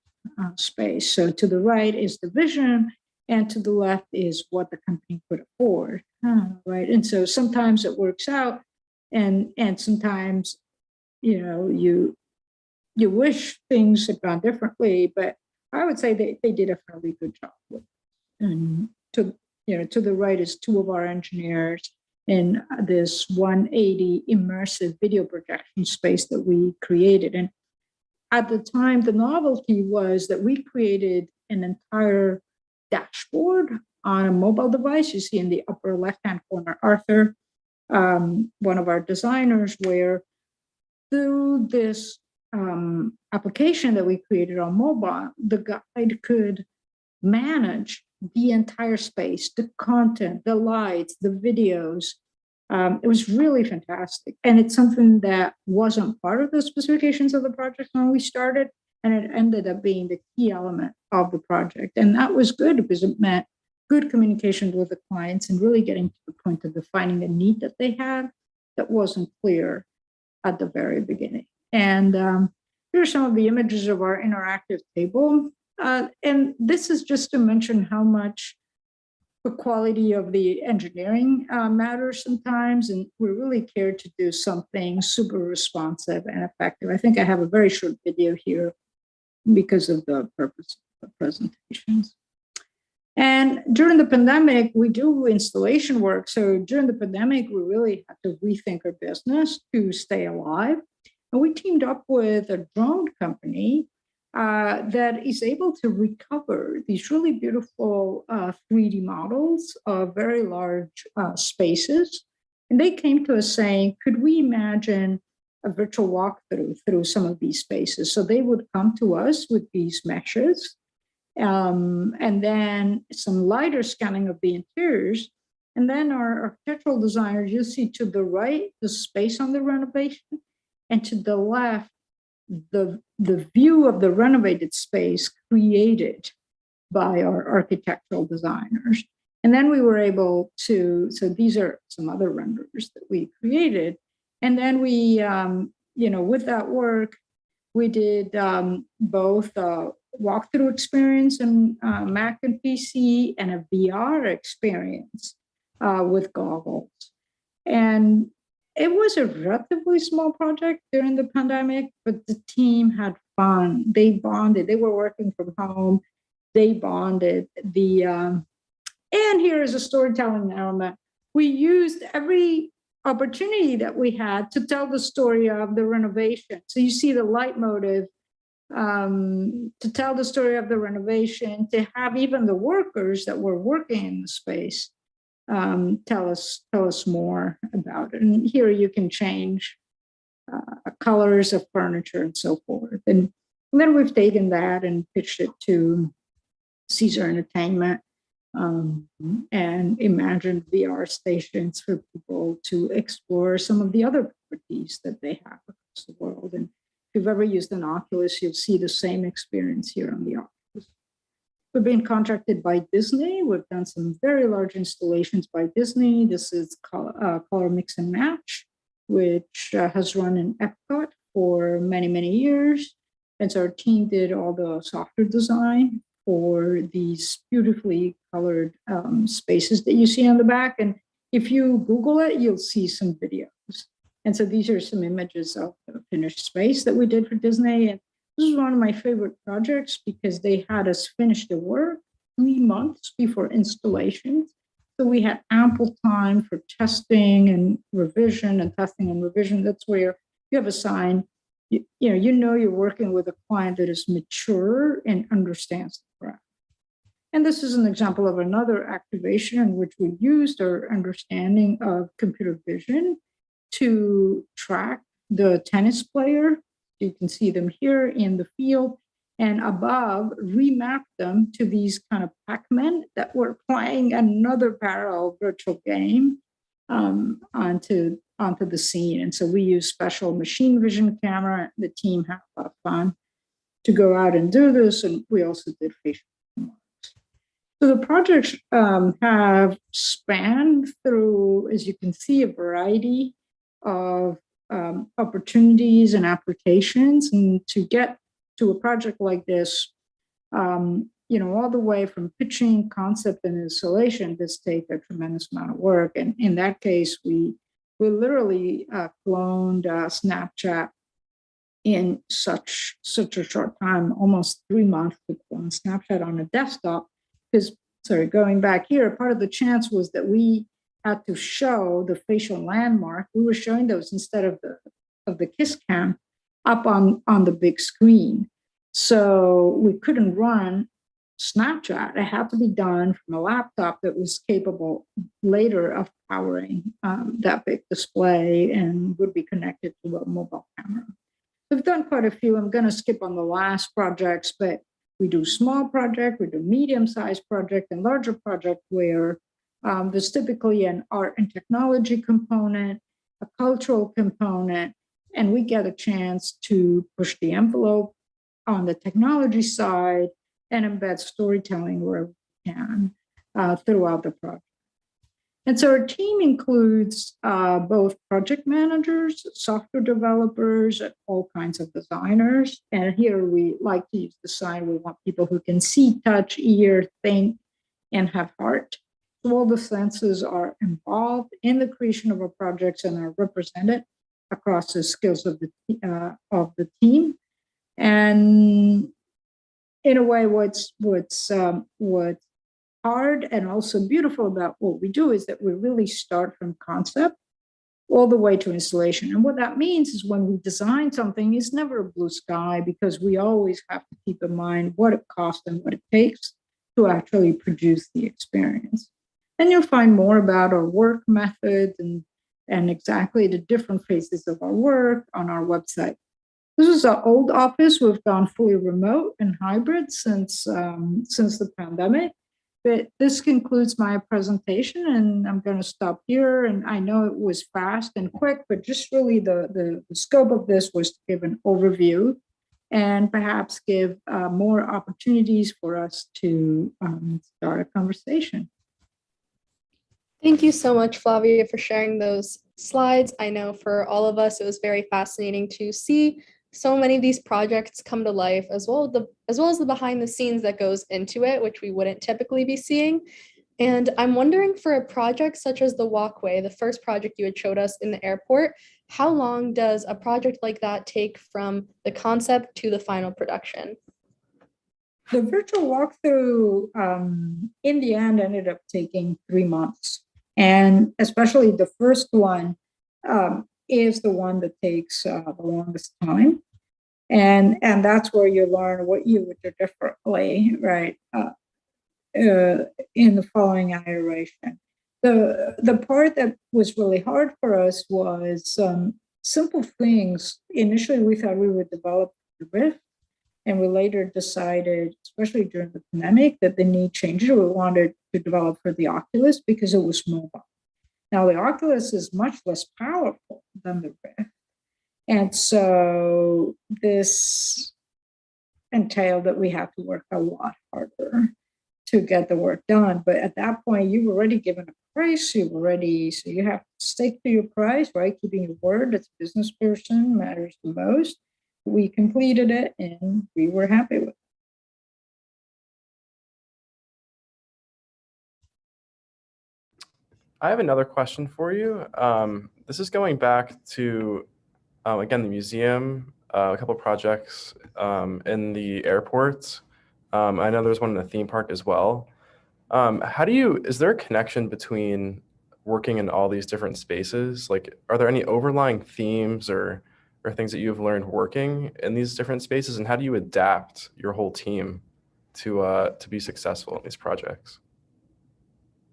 space. So to the right is the vision, and to the left is what the company could afford, right? And so sometimes it works out, and sometimes, you know, you wish things had gone differently, but I would say they did a fairly good job with it. And to the right is two of our engineers in this 180 immersive video projection space that we created. And at the time, the novelty was that we created an entire dashboard on a mobile device. You see in the upper left-hand corner, Arthur, one of our designers, where through this application that we created on mobile, the guide could manage the entire space, the content, the lights, the videos. It was really fantastic. And it's something that wasn't part of the specifications of the project when we started, and it ended up being the key element of the project. And that was good because it meant good communication with the clients and really getting to the point of defining a need that they had that wasn't clear at the very beginning. And here are some of the images of our interactive table. And this is just to mention how much the quality of the engineering matters sometimes, and we really care to do something super responsive and effective. I think I have a very short video here because of the purpose of the presentations. And during the pandemic, we do installation work. So during the pandemic, we really had to rethink our business to stay alive. And we teamed up with a drone company that is able to recover these really beautiful 3D models of very large spaces. And they came to us saying, could we imagine a virtual walkthrough through some of these spaces? So they would come to us with these meshes, and then some lighter scanning of the interiors. And then our architectural designers, you see to the right, the space on the renovation, and to the left, the view of the renovated space created by our architectural designers. And then we were able to, so these are some other renders that we created. And then we, with that work, we did both a walkthrough experience in Mac and PC and a VR experience with goggles. And it was a relatively small project during the pandemic, but the team had fun. They bonded. They were working from home. They bonded. And here is a storytelling element. We used every opportunity that we had to tell the story of the renovation. So you see the leitmotif to tell the story of the renovation, to have even the workers that were working in the space tell us more about it. And here you can change colors of furniture and so forth. And then we've taken that and pitched it to Caesar Entertainment and imagined VR stations for people to explore some of the other properties that they have across the world. And if you've ever used an Oculus, you'll see the same experience here on the Oculus. We've been contracted by Disney. We've done some very large installations by Disney. This is Color Mix and Match, which has run in Epcot for many, many years. And so our team did all the software design for these beautifully colored spaces that you see on the back. And if you Google it, you'll see some videos. And so these are some images of the finished space that we did for Disney. And this is one of my favorite projects because they had us finish the work 3 months before installation. So we had ample time for testing and revision and testing and revision. That's where you have a sign, you know you're working with a client that is mature and understands the craft. And this is an example of another activation in which we used our understanding of computer vision to track the tennis player. You can see them here in the field, and above remap them to these kind of Pac-Men that were playing another parallel virtual game onto the scene. And so we use special machine vision camera. The team had a lot of fun to go out and do this. And we also did facial remarks. So the projects have spanned through, as you can see, a variety of opportunities and applications. And to get to a project like this, all the way from pitching, concept, and installation, this take a tremendous amount of work. And in that case, we literally cloned Snapchat in such a short time, almost 3 months, to clone Snapchat on a desktop. Because, going back here, part of the chance was that we had to show the facial landmark. We were showing those instead of the kiss cam up on the big screen. So we couldn't run Snapchat. It had to be done from a laptop that was capable later of powering that big display and would be connected to a mobile camera. We've done quite a few. I'm going to skip on the last projects, but we do small project, we do medium-sized project, and larger project where there's typically an art and technology component, a cultural component, and we get a chance to push the envelope on the technology side and embed storytelling where we can throughout the project. And so our team includes both project managers, software developers, and all kinds of designers. And here we like to use design. We want people who can see, touch, hear, think, and have heart. So all the senses are involved in the creation of our projects and are represented across the skills of the team. And in a way, what's hard and also beautiful about what we do is that we really start from concept all the way to installation. And what that means is when we design something, it's never a blue sky, because we always have to keep in mind what it costs and what it takes to actually produce the experience. And you'll find more about our work methods and exactly the different phases of our work on our website. This is our old office. We've gone fully remote and hybrid since the pandemic. But this concludes my presentation, and I'm going to stop here. And I know it was fast and quick, but just really the scope of this was to give an overview and perhaps give more opportunities for us to start a conversation. Thank you so much, Flavia, for sharing those slides. I know for all of us, it was very fascinating to see so many of these projects come to life, as well as the behind the scenes that goes into it, which we wouldn't typically be seeing. And I'm wondering, for a project such as the walkway, the first project you had showed us in the airport, how long does a project like that take from the concept to the final production? The virtual walkthrough in the end ended up taking 3 months. And especially the first one is the one that takes the longest time. And that's where you learn what you would do differently, right, in the following iteration. The part that was really hard for us was simple things. Initially, we thought we would develop the Rift, and we later decided, especially during the pandemic, that the need changes. We wanted to develop for the Oculus because it was mobile. Now, the Oculus is much less powerful than the Rift. And so this entailed that we have to work a lot harder to get the work done. But at that point, you've already given a price, so you have to stick to your price, right? Keeping your word as a business person matters the most. We completed it and we were happy with it. I have another question for you. This is going back to, again, the museum, a couple of projects in the airport. I know there's one in the theme park as well. Is there a connection between working in all these different spaces? Like, are there any overlying themes or things that you've learned working in these different spaces? And how do you adapt your whole team to be successful in these projects?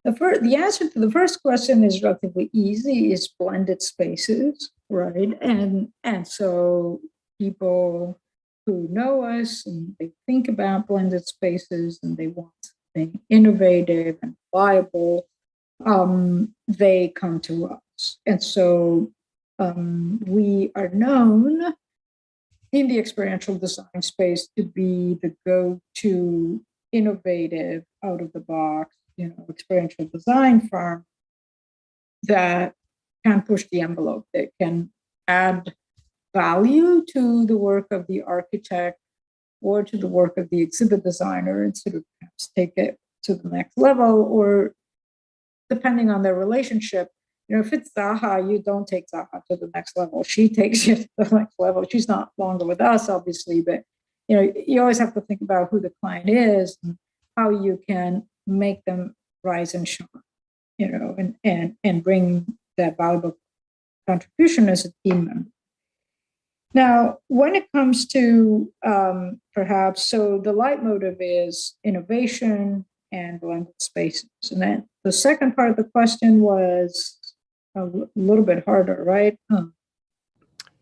The answer to the first question is relatively easy, is blended spaces, right? And so people who know us and they think about blended spaces and they want something innovative and viable, they come to us. And so we are known in the experiential design space to be the go-to innovative, out of the box, experiential design firm that can push the envelope, that can add value to the work of the architect or to the work of the exhibit designer and sort of perhaps take it to the next level, or depending on their relationship, if it's Zaha, you don't take Zaha to the next level. She takes you to the next level. She's not longer with us, obviously, but you always have to think about who the client is and how you can make them rise and shine, and bring that valuable contribution as a team member. Now, when it comes to perhaps, so the leitmotif is innovation and blended spaces. And then the second part of the question was a little bit harder, right?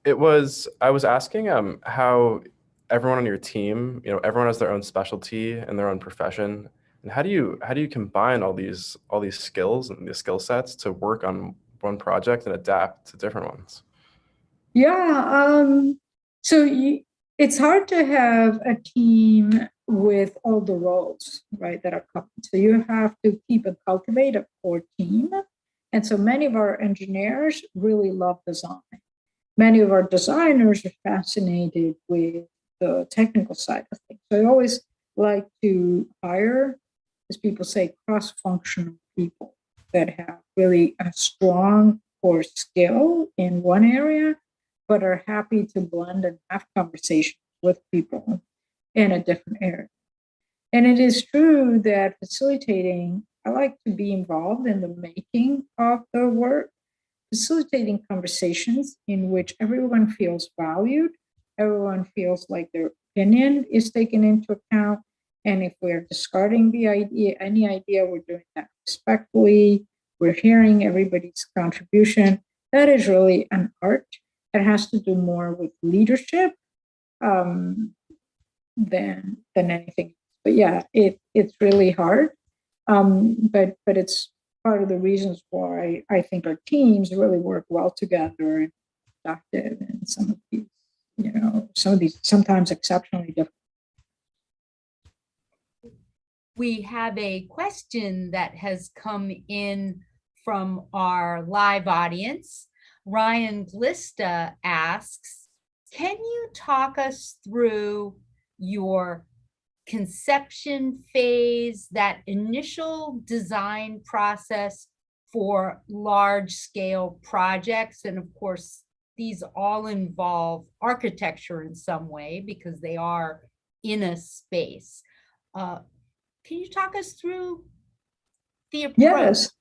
I was asking how everyone on your team, everyone has their own specialty and their own profession. And how do you combine all these skills and the skill sets to work on one project and adapt to different ones? Yeah, it's hard to have a team with all the roles, right, that are common. So you have to keep and cultivate a core team. And so many of our engineers really love design. Many of our designers are fascinated with the technical side of things. So I always like to hire, as people say, cross-functional people that have really a strong core skill in one area, but are happy to blend and have conversations with people in a different area. And it is true that facilitating, I like to be involved in the making of the work, facilitating conversations in which everyone feels valued, everyone feels like their opinion is taken into account. And if we're discarding any idea, we're doing that respectfully, we're hearing everybody's contribution. That is really an art. It has to do more with leadership than anything. But yeah, it's really hard. But it's part of the reasons why I think our teams really work well together and productive in some of these sometimes exceptionally different. We have a question that has come in from our live audience. Ryan Glista asks, can you talk us through your conception phase, that initial design process for large scale projects? And of course, these all involve architecture in some way because they are in a space. Can you talk us through the approach? Yes.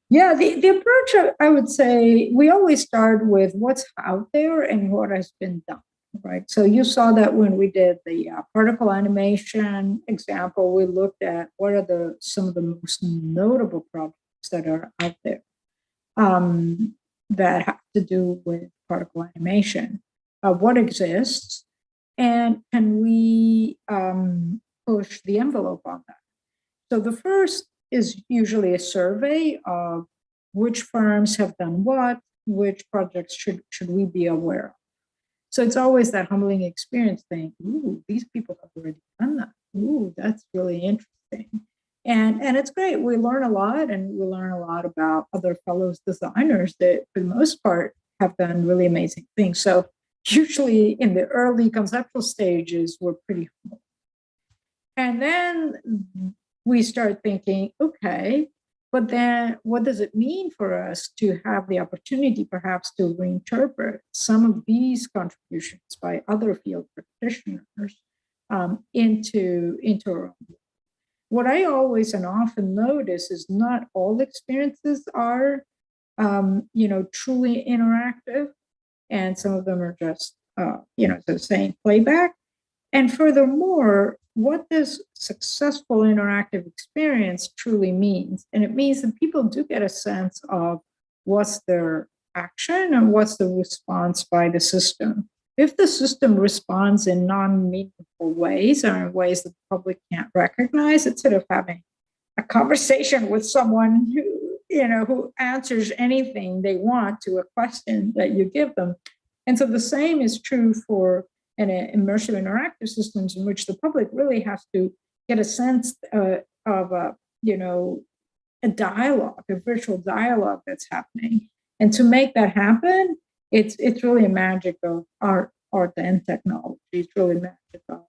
Yeah, the approach, I would say, we always start with what's out there and what has been done, right? So you saw that when we did the particle animation example, we looked at what are some of the most notable projects that are out there that have to do with particle animation. What exists, and can we push the envelope on that? So the first is usually a survey of which firms have done what, which projects should we be aware of. So it's always that humbling experience saying, ooh, these people have already done that. Ooh, that's really interesting. And it's great. We learn a lot, and we learn a lot about other fellows designers that for the most part have done really amazing things. So usually in the early conceptual stages, we're pretty humble. And then we start thinking, okay, but then what does it mean for us to have the opportunity perhaps to reinterpret some of these contributions by other field practitioners into our own? What I always and often notice is not all experiences are, truly interactive, and some of them are just, so saying playback. And furthermore, what does successful interactive experience truly means? And it means that people do get a sense of what's their action and what's the response by the system. If the system responds in non-meaningful ways or in ways that the public can't recognize, it's sort of having a conversation with someone who answers anything they want to a question that you give them. And so the same is true for immersive interactive systems in which the public really has to get a sense of a, a dialogue, a virtual dialogue that's happening. And to make that happen, it's really a magic of art and technology. It's really magic of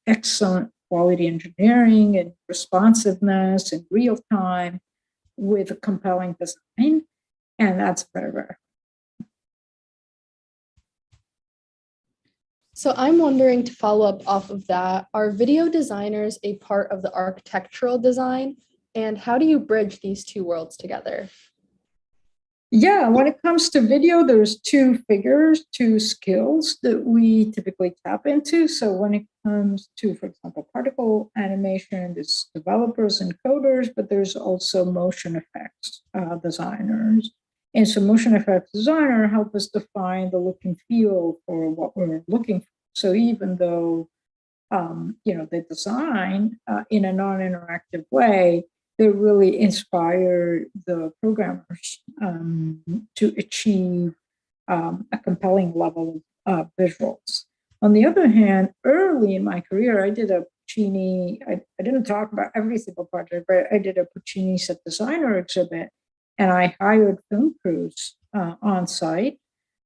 excellent quality engineering and responsiveness in real time with a compelling design. And that's very rare. So I'm wondering, to follow up off of that, are video designers a part of the architectural design? And how do you bridge these two worlds together? Yeah, when it comes to video, there's two skills that we typically tap into. So when it comes to, for example, particle animation, there's developers and coders, but there's also motion effects designers. And so motion effects designer help us define the look and feel for what we're looking for. So even though, they design in a non-interactive way, they really inspire the programmers to achieve a compelling level of visuals. On the other hand, early in my career, I did a Puccini, I didn't talk about every single project, but I did a Puccini set designer exhibit, and I hired film crews on site.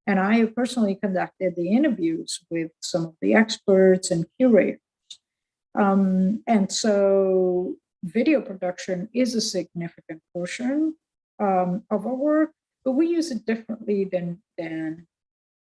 And I personally conducted the interviews with some of the experts and curators. And so video production is a significant portion of our work, but we use it differently than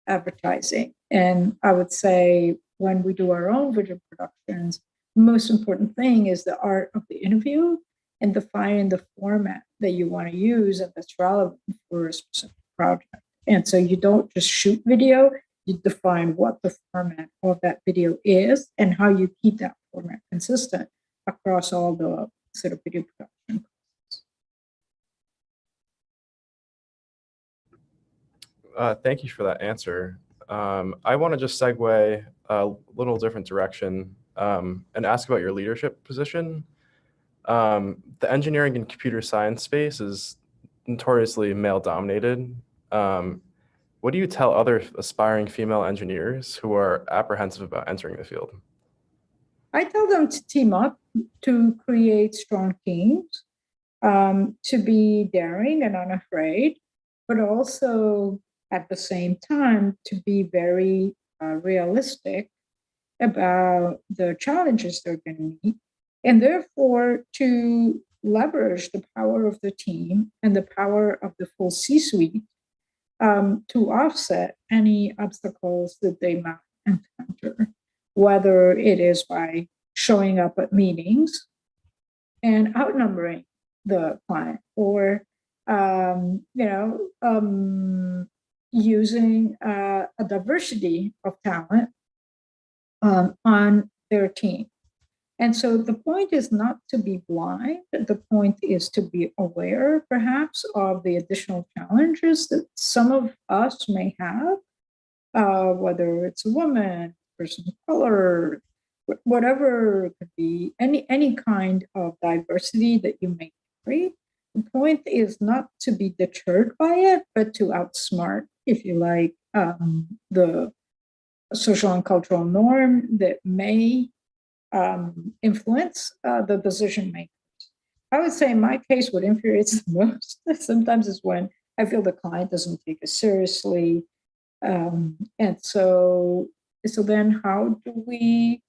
advertising. And I would say when we do our own video productions, the most important thing is the art of the interview and defining the format that you want to use and that's relevant for a specific project. And so you don't just shoot video, you define what the format of that video is and how you keep that format consistent across all the sort of video production. Thank you for that answer. I want to just segue a little different direction and ask about your leadership position. The engineering and computer science space is notoriously male-dominated. What do you tell other aspiring female engineers who are apprehensive about entering the field? I tell them to team up, to create strong teams, to be daring and unafraid, but also at the same time to be very realistic about the challenges they're going to meet, and therefore to leverage the power of the team and the power of the full C-suite to offset any obstacles that they might encounter, whether it is by showing up at meetings and outnumbering the client, or using a diversity of talent on their team. And so the point is not to be blind. The point is to be aware, perhaps, of the additional challenges that some of us may have, whether it's a woman, person of color, whatever it could be, any kind of diversity that you may carry. The point is not to be deterred by it, but to outsmart, if you like, the social and cultural norm that may influence the decision makers. I would say in my case, what infuriates the most sometimes is when I feel the client doesn't take it seriously. And so then how do we,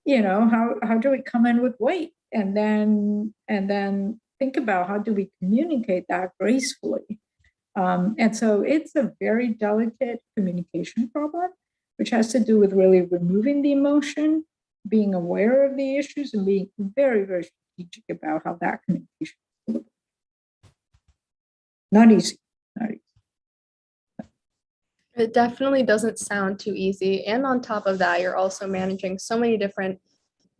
how do we come in with weight? And then think about how do we communicate that gracefully? And so it's a very delicate communication problem, which has to do with really removing the emotion, being aware of the issues, and being very, very strategic about how that communication is delivered. Not easy. It definitely doesn't sound too easy. And on top of that, you're also managing so many different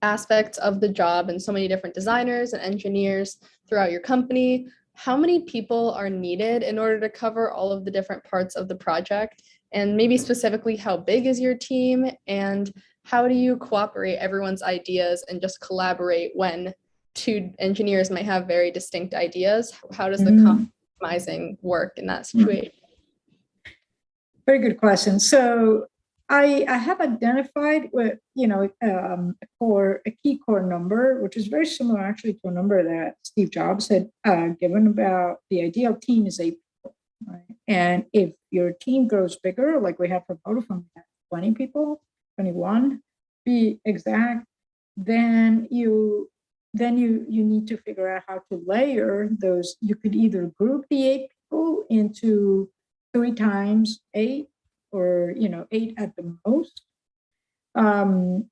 aspects of the job and so many different designers and engineers throughout your company. How many people are needed in order to cover all of the different parts of the project? And maybe specifically, how big is your team? And how do you cooperate everyone's ideas and just collaborate when two engineers might have very distinct ideas? How does the compromising work in that situation? Very good question. So I have identified with, a key core number, which is very similar actually to a number that Steve Jobs had given about the ideal team is 8 people, right? And if your team grows bigger, like we have for Vodafone, 20 people, 21, be exact, then you need to figure out how to layer those. You could either group the 8 people into 3 times 8, or 8 at the most, and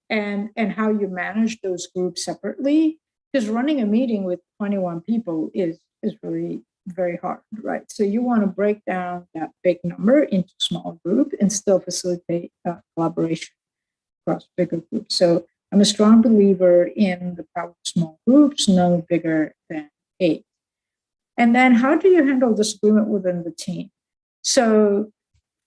how you manage those groups separately, because running a meeting with 21 people is really very hard, right? So you want to break down that big number into small group and still facilitate collaboration across bigger groups. So I'm a strong believer in the power of small groups, no bigger than 8. And then how do you handle disagreement within the team? So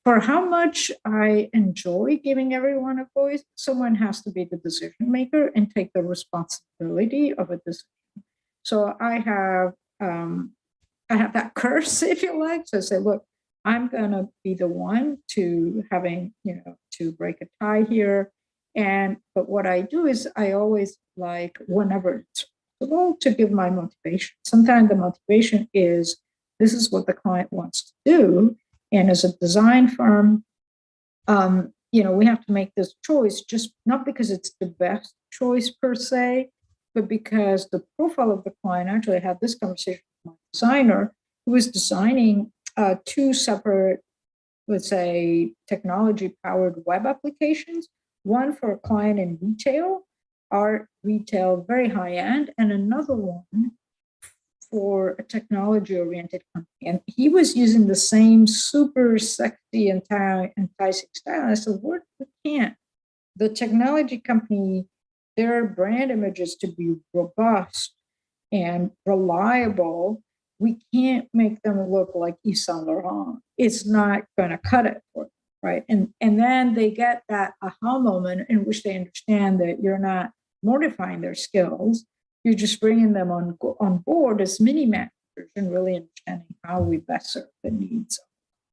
for how much I enjoy giving everyone a voice, someone has to be the decision maker and take the responsibility of a decision. So I have that curse, if you like. So I say, look, I'm gonna be the one to to break a tie here. But what I do is I always like, whenever it's possible, to give my motivation. Sometimes the motivation is, this is what the client wants to do. And as a design firm, we have to make this choice, just not because it's the best choice per se, but because the profile of the client. Actually, I had this conversation with my designer who was designing 2 separate, let's say, technology-powered web applications, one for a client in retail, art, retail, very high-end, and another one for a technology-oriented company. And he was using the same super sexy and enticing style. I said, we can't. The technology company, their brand image is to be robust and reliable. We can't make them look like Yves Saint Laurent. It's not going to cut it for them, right? And then they get that aha moment in which they understand that you're not mortifying their skills. You're just bringing them on board as mini managers and really understanding how we best serve the needs.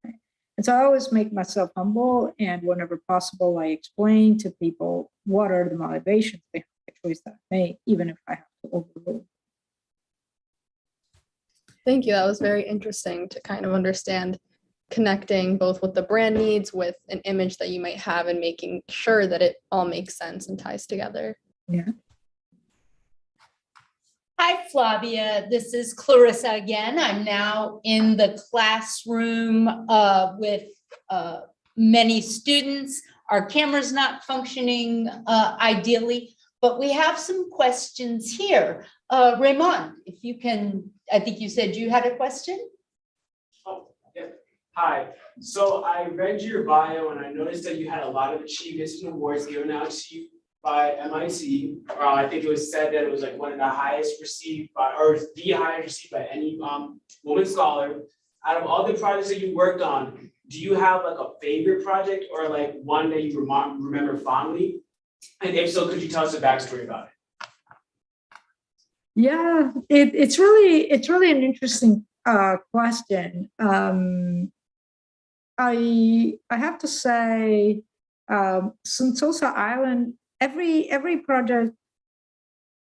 Right? And so I always make myself humble, and whenever possible, I explain to people what are the motivations behind the choice that I make, even if I have to overrule. Thank you. That was very interesting to kind of understand connecting both what the brand needs with an image that you might have and making sure that it all makes sense and ties together. Yeah. Hi, Flavia. This is Clarissa again. I'm now in the classroom with many students. Our camera's not functioning ideally, but we have some questions here. Raymond, if you can, I think you said you had a question? Oh, yeah. Hi. So I read your bio and I noticed that you had a lot of achievements and awards given out to you by MIT. I think it was said that it was like one of the highest received by, or the highest received by any woman scholar. Out of all the projects that you worked on, do you have like a favorite project or like one that you remember fondly? And if so, could you tell us a backstory about it? Yeah, it's really an interesting question. I have to say, Sentosa Island, every project,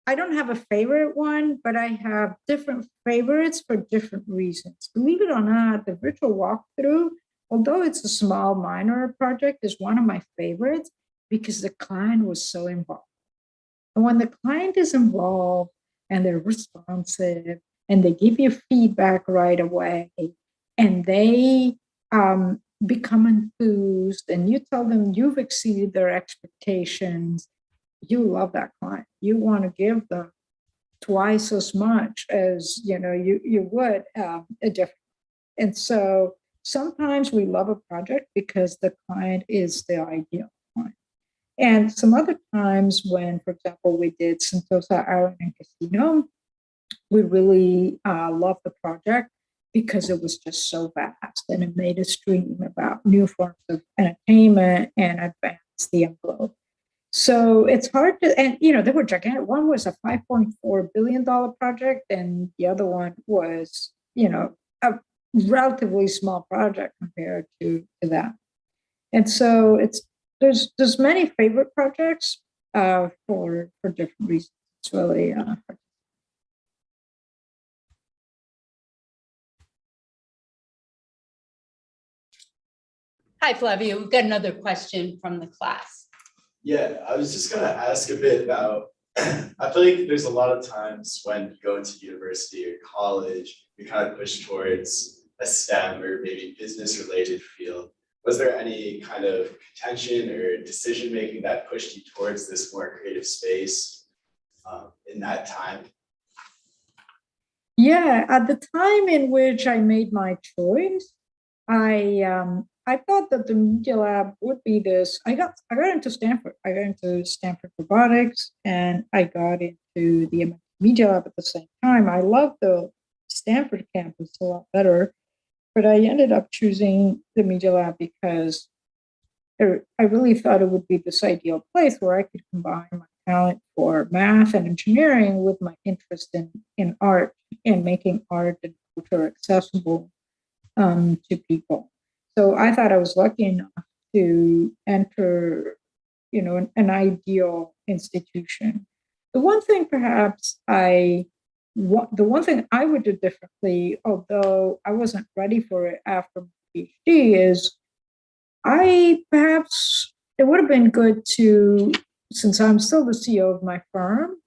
I don't have a favorite one, but I have different favorites for different reasons. Believe it or not, the virtual walkthrough, although it's a small minor project, is one of my favorites because the client was so involved. And when the client is involved and they're responsive and they give you feedback right away and they become enthused and you tell them you've exceeded their expectations, you love that client. You want to give them twice as much as you would a different. And so sometimes we love a project because the client is the ideal client. And some other times when, for example, we did Sentosa Island and Casino, we really loved the project because it was just so vast and it made us dream about new forms of entertainment and advance the envelope. So it's hard to, and they were gigantic. One was a $5.4 billion project and the other one was, a relatively small project compared to that. And so it's there's many favorite projects for different reasons. It's really Hi, Flavia. We've got another question from the class. Yeah, I was just gonna ask a bit about, I feel like there's a lot of times when you go into university or college, you kind of push towards a STEM or maybe business related field. Was there any kind of contention or decision making that pushed you towards this more creative space in that time? Yeah, at the time in which I made my choice, I thought that the Media Lab would be this. I got into Stanford. I got into Stanford Robotics, and I got into the Media Lab at the same time. I loved the Stanford campus a lot better, but I ended up choosing the Media Lab because I really thought it would be this ideal place where I could combine my talent for math and engineering with my interest in art and making art and culture accessible to people. So I thought I was lucky enough to enter, an ideal institution. The one thing the one thing I would do differently, although I wasn't ready for it after my PhD, is it would have been good to, since I'm still the CEO of my firm,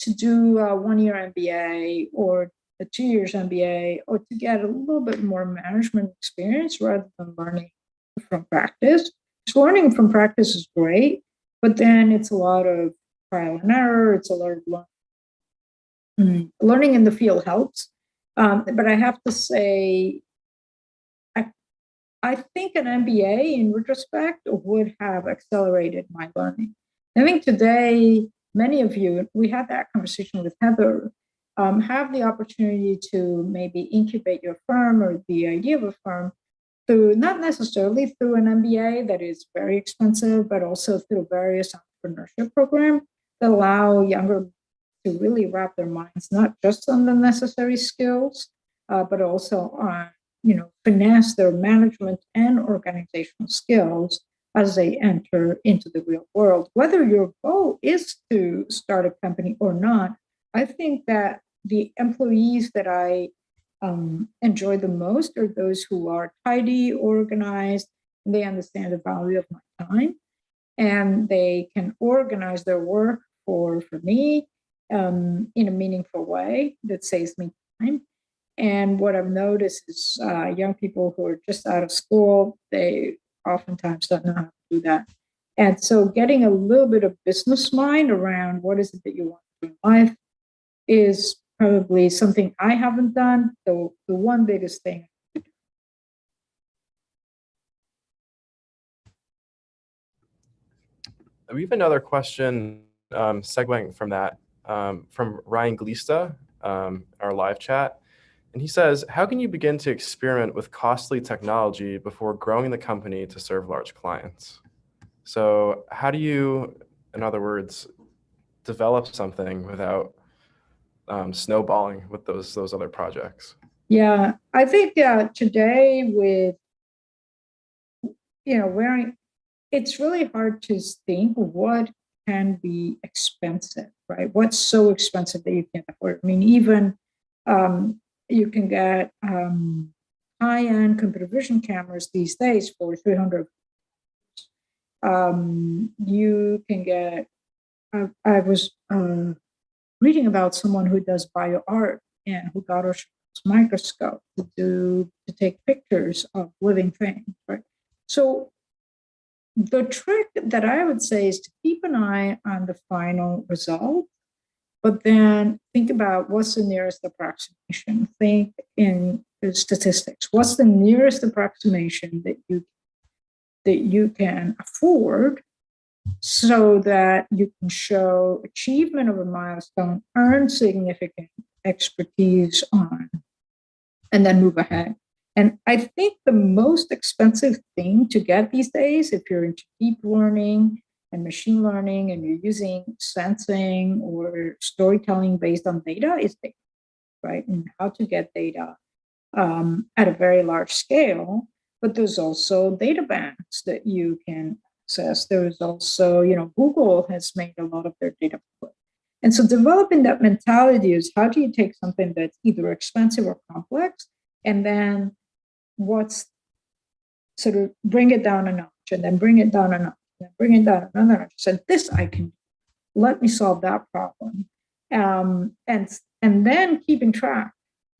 to do a 1-year MBA or a 2 years MBA, or to get a little bit more management experience rather than learning from practice. So learning from practice is great, but then it's a lot of trial and error. It's a lot of learning in the field helps. But I have to say, I think an MBA in retrospect would have accelerated my learning. I think today, many of you, we had that conversation with Heather, have the opportunity to maybe incubate your firm or the idea of a firm through, not necessarily through an MBA that is very expensive, but also through various entrepreneurship programs that allow younger to really wrap their minds not just on the necessary skills, but also on, finesse their management and organizational skills as they enter into the real world. Whether your goal is to start a company or not, I think that the employees that I enjoy the most are those who are tidy, organized, and they understand the value of my time, and they can organize their work for me in a meaningful way that saves me time. And what I've noticed is young people who are just out of school, they oftentimes don't know how to do that. And so getting a little bit of business mind around what is it that you want to do in life is probably something I haven't done. So the one biggest thing. We have another question segueing from that from Ryan Glista, our live chat. And he says, how can you begin to experiment with costly technology before growing the company to serve large clients? So how do you, in other words, develop something without snowballing with those other projects? Yeah, I think today with, it's really hard to think what can be expensive, right? What's so expensive that you can't afford? I mean, even you can get high-end computer vision cameras these days for $300. You can get, I was reading about someone who does bio art and who got a microscope to take pictures of living things, right? So the trick that I would say is to keep an eye on the final result, but then think about what's the nearest approximation. Think in statistics. What's the nearest approximation that you can afford so that you can show achievement of a milestone, earn significant expertise on, and then move ahead. And I think the most expensive thing to get these days, if you're into deep learning and machine learning and you're using sensing or storytelling based on data, is data, right? And how to get data at a very large scale. But there's also data banks that you can access. There is also, Google has made a lot of their data public. And so developing that mentality is, how do you take something that's either expensive or complex, and then what's sort of bring it down a notch, and then bring it down a notch, and then bring it down another notch. So this I can, let me solve that problem. And then keeping track,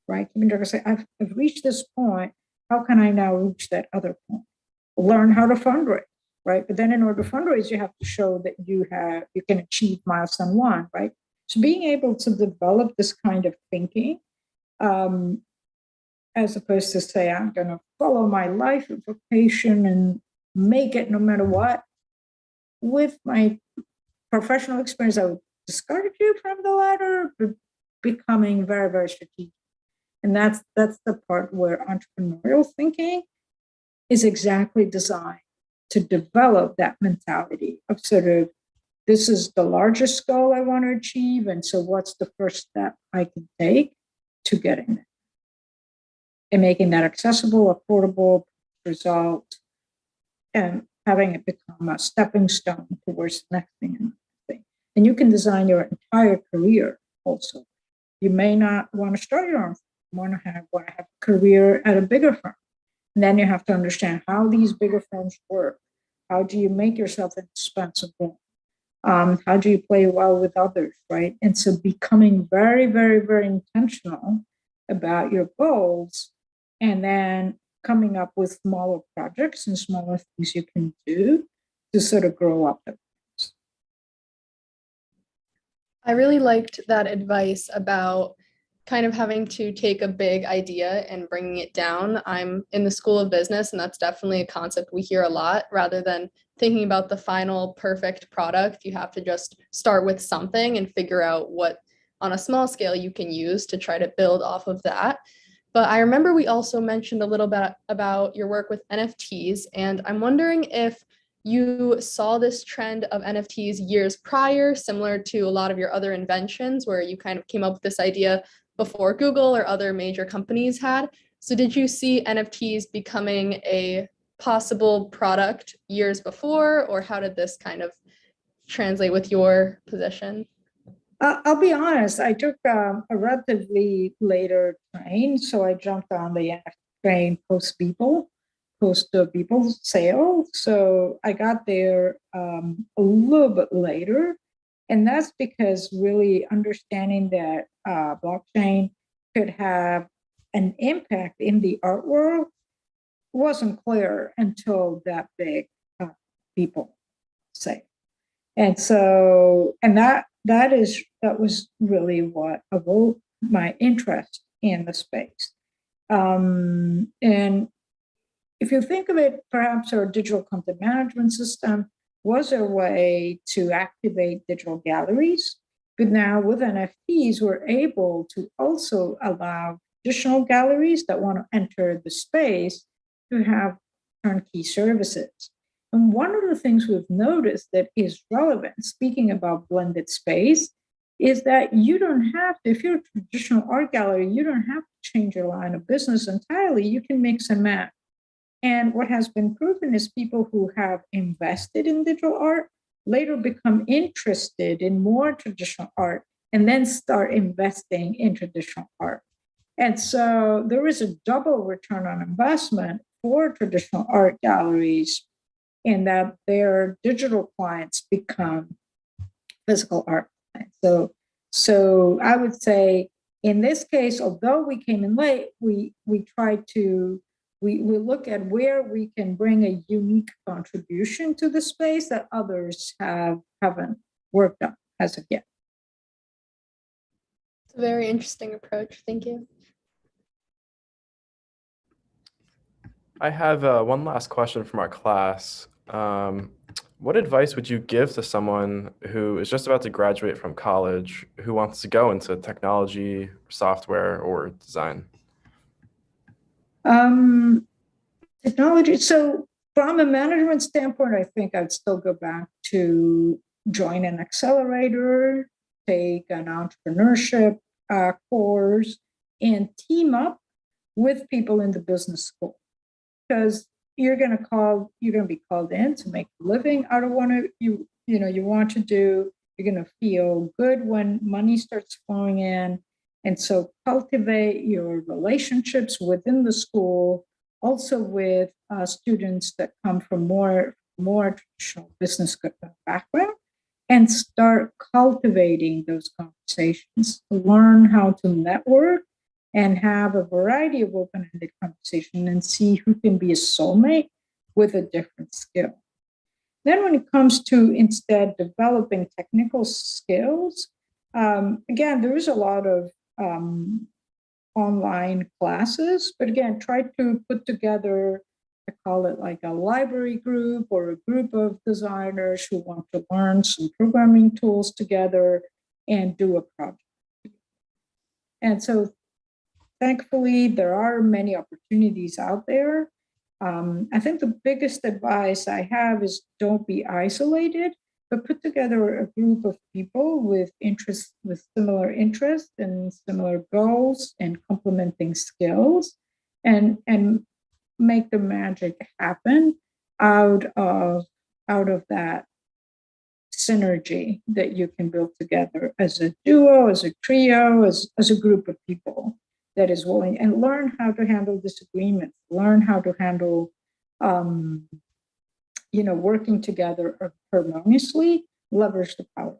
right? Keeping track, say, I've reached this point, how can I now reach that other point? Learn how to fundraise, right? But then in order to fundraise, you have to show that you can achieve milestone 1, right? So being able to develop this kind of thinking, as opposed to say, I'm going to follow my life vocation and make it no matter what. With my professional experience, I would discourage you from the latter, but becoming very, very strategic. And that's the part where entrepreneurial thinking is exactly designed to develop that mentality of sort of, this is the largest goal I want to achieve, and so what's the first step I can take to getting there? And making that accessible, affordable result, and having it become a stepping stone towards the next thing and next thing. And you can design your entire career also. You may not want to start your own firm. You want to have a career at a bigger firm. And then you have to understand how these bigger firms work. How do you make yourself indispensable? How do you play well with others, right? And so becoming very, very, very intentional about your goals, and then coming up with smaller projects and smaller things you can do to sort of grow up. I really liked that advice about kind of having to take a big idea and bringing it down. I'm in the School of Business, and that's definitely a concept we hear a lot. Rather than thinking about the final perfect product, you have to just start with something and figure out what on a small scale you can use to try to build off of that. But I remember we also mentioned a little bit about your work with NFTs, and I'm wondering if you saw this trend of NFTs years prior, similar to a lot of your other inventions, where you kind of came up with this idea before Google or other major companies had. So did you see NFTs becoming a possible product years before, or how did this kind of translate with your position? I'll be honest, I took a relatively later train, so I jumped on the NFT train post Beeple sale. So I got there a little bit later. And that's because really understanding that blockchain could have an impact in the art world wasn't clear until that big Beeple sale. And so, and that was really what awoke my interest in the space. And if you think of it, perhaps our digital content management system was a way to activate digital galleries. But now with NFTs, we're able to also allow additional galleries that want to enter the space to have turnkey services. And one of the things we've noticed that is relevant, speaking about blended space, is that you don't have to, if you're a traditional art gallery, you don't have to change your line of business entirely. You can mix and match. And what has been proven is people who have invested in digital art later become interested in more traditional art and then start investing in traditional art. And so there is a double return on investment for traditional art galleries in that their digital clients become physical art clients. So I would say in this case, although we came in late, we tried to we look at where we can bring a unique contribution to the space that others haven't worked on as of yet. It's a very interesting approach. Thank you. I have one last question from our class. What advice would you give to someone who is just about to graduate from college, who wants to go into technology, software, or design? Technology. So from a management standpoint, I think I'd still go back to join an accelerator, take an entrepreneurship course, and team up with people in the business school. Because you're going to be called in to make a living out of what you want to do. You're going to feel good when money starts flowing in. And so cultivate your relationships within the school, also with students that come from more traditional business background, and start cultivating those conversations. Learn how to network and have a variety of open-ended conversation and see who can be a soulmate with a different skill. Then when it comes to instead developing technical skills, again, there is a lot of online classes, but again, try to put together, I call it like a library group or a group of designers who want to learn some programming tools together and do a project. And so thankfully, there are many opportunities out there. I think the biggest advice I have is don't be isolated, but put together a group of people with similar interests and similar goals and complementing skills, and make the magic happen out of that synergy that you can build together as a duo, as a trio, as a group of people that is willing, and learn how to handle disagreements, learn how to handle, working together harmoniously, leverage the power.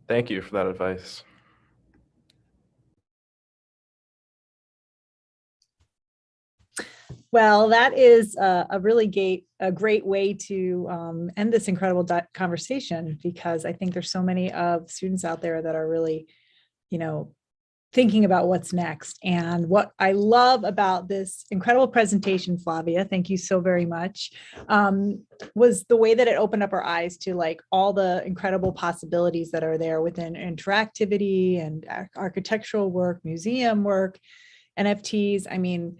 Thank you for that advice. Well, that is a really great way to end this incredible conversation, because I think there's so many of students out there that are really, thinking about what's next. And what I love about this incredible presentation, Flavia, thank you so very much, was the way that it opened up our eyes to like all the incredible possibilities that are there within interactivity and architectural work, museum work, NFTs. I mean,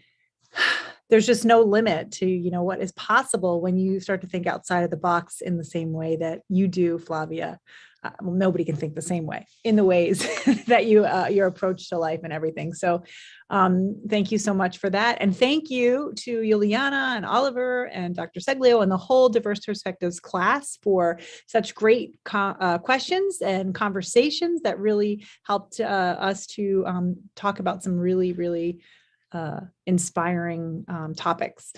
there's just no limit to, what is possible when you start to think outside of the box in the same way that you do, Flavia. Well, nobody can think the same way in the ways that your approach to life and everything. So thank you so much for that. And thank you to Yuliana and Oliver and Dr. Ceglio and the whole Diverse Perspectives class for such great questions and conversations that really helped us to talk about some really, really inspiring topics.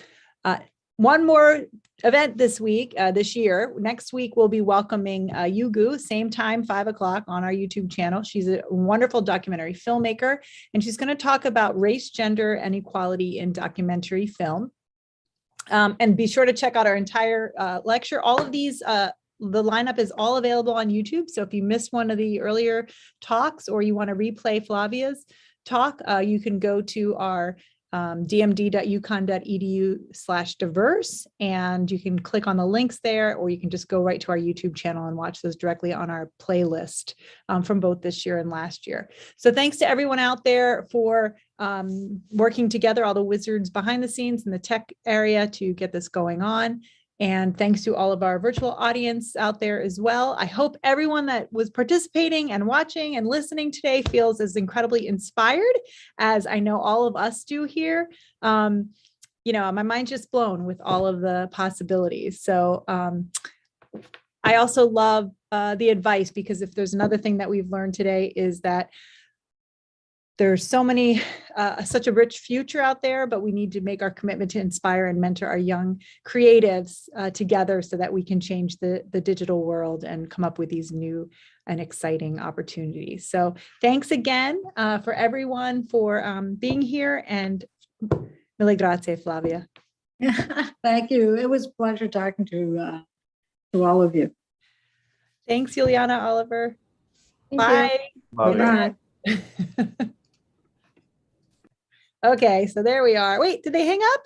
One more event this year. Next week, we'll be welcoming Yugu, same time, 5:00 on our YouTube channel. She's a wonderful documentary filmmaker, and she's going to talk about race, gender, and equality in documentary film. And be sure to check out our entire lecture. All of these, the lineup is all available on YouTube. So if you missed one of the earlier talks or you want to replay Flavia's talk, you can go to our dmd.uconn.edu/diverse, and you can click on the links there, or you can just go right to our YouTube channel and watch those directly on our playlist from both this year and last year. So thanks to everyone out there for working together, all the wizards behind the scenes in the tech area to get this going on. And thanks to all of our virtual audience out there as well. I hope everyone that was participating and watching and listening today feels as incredibly inspired as I know all of us do here. My mind's just blown with all of the possibilities. So I also love the advice, because if there's another thing that we've learned today is that there's such a rich future out there, but we need to make our commitment to inspire and mentor our young creatives together so that we can change the digital world and come up with these new and exciting opportunities. So thanks again for everyone for being here, and mille grazie, Flavia. Thank you. It was a pleasure talking to all of you. Thanks, Yuliana, Oliver. Thank you. Bye. Bye. Okay, so there we are. Wait, did they hang up?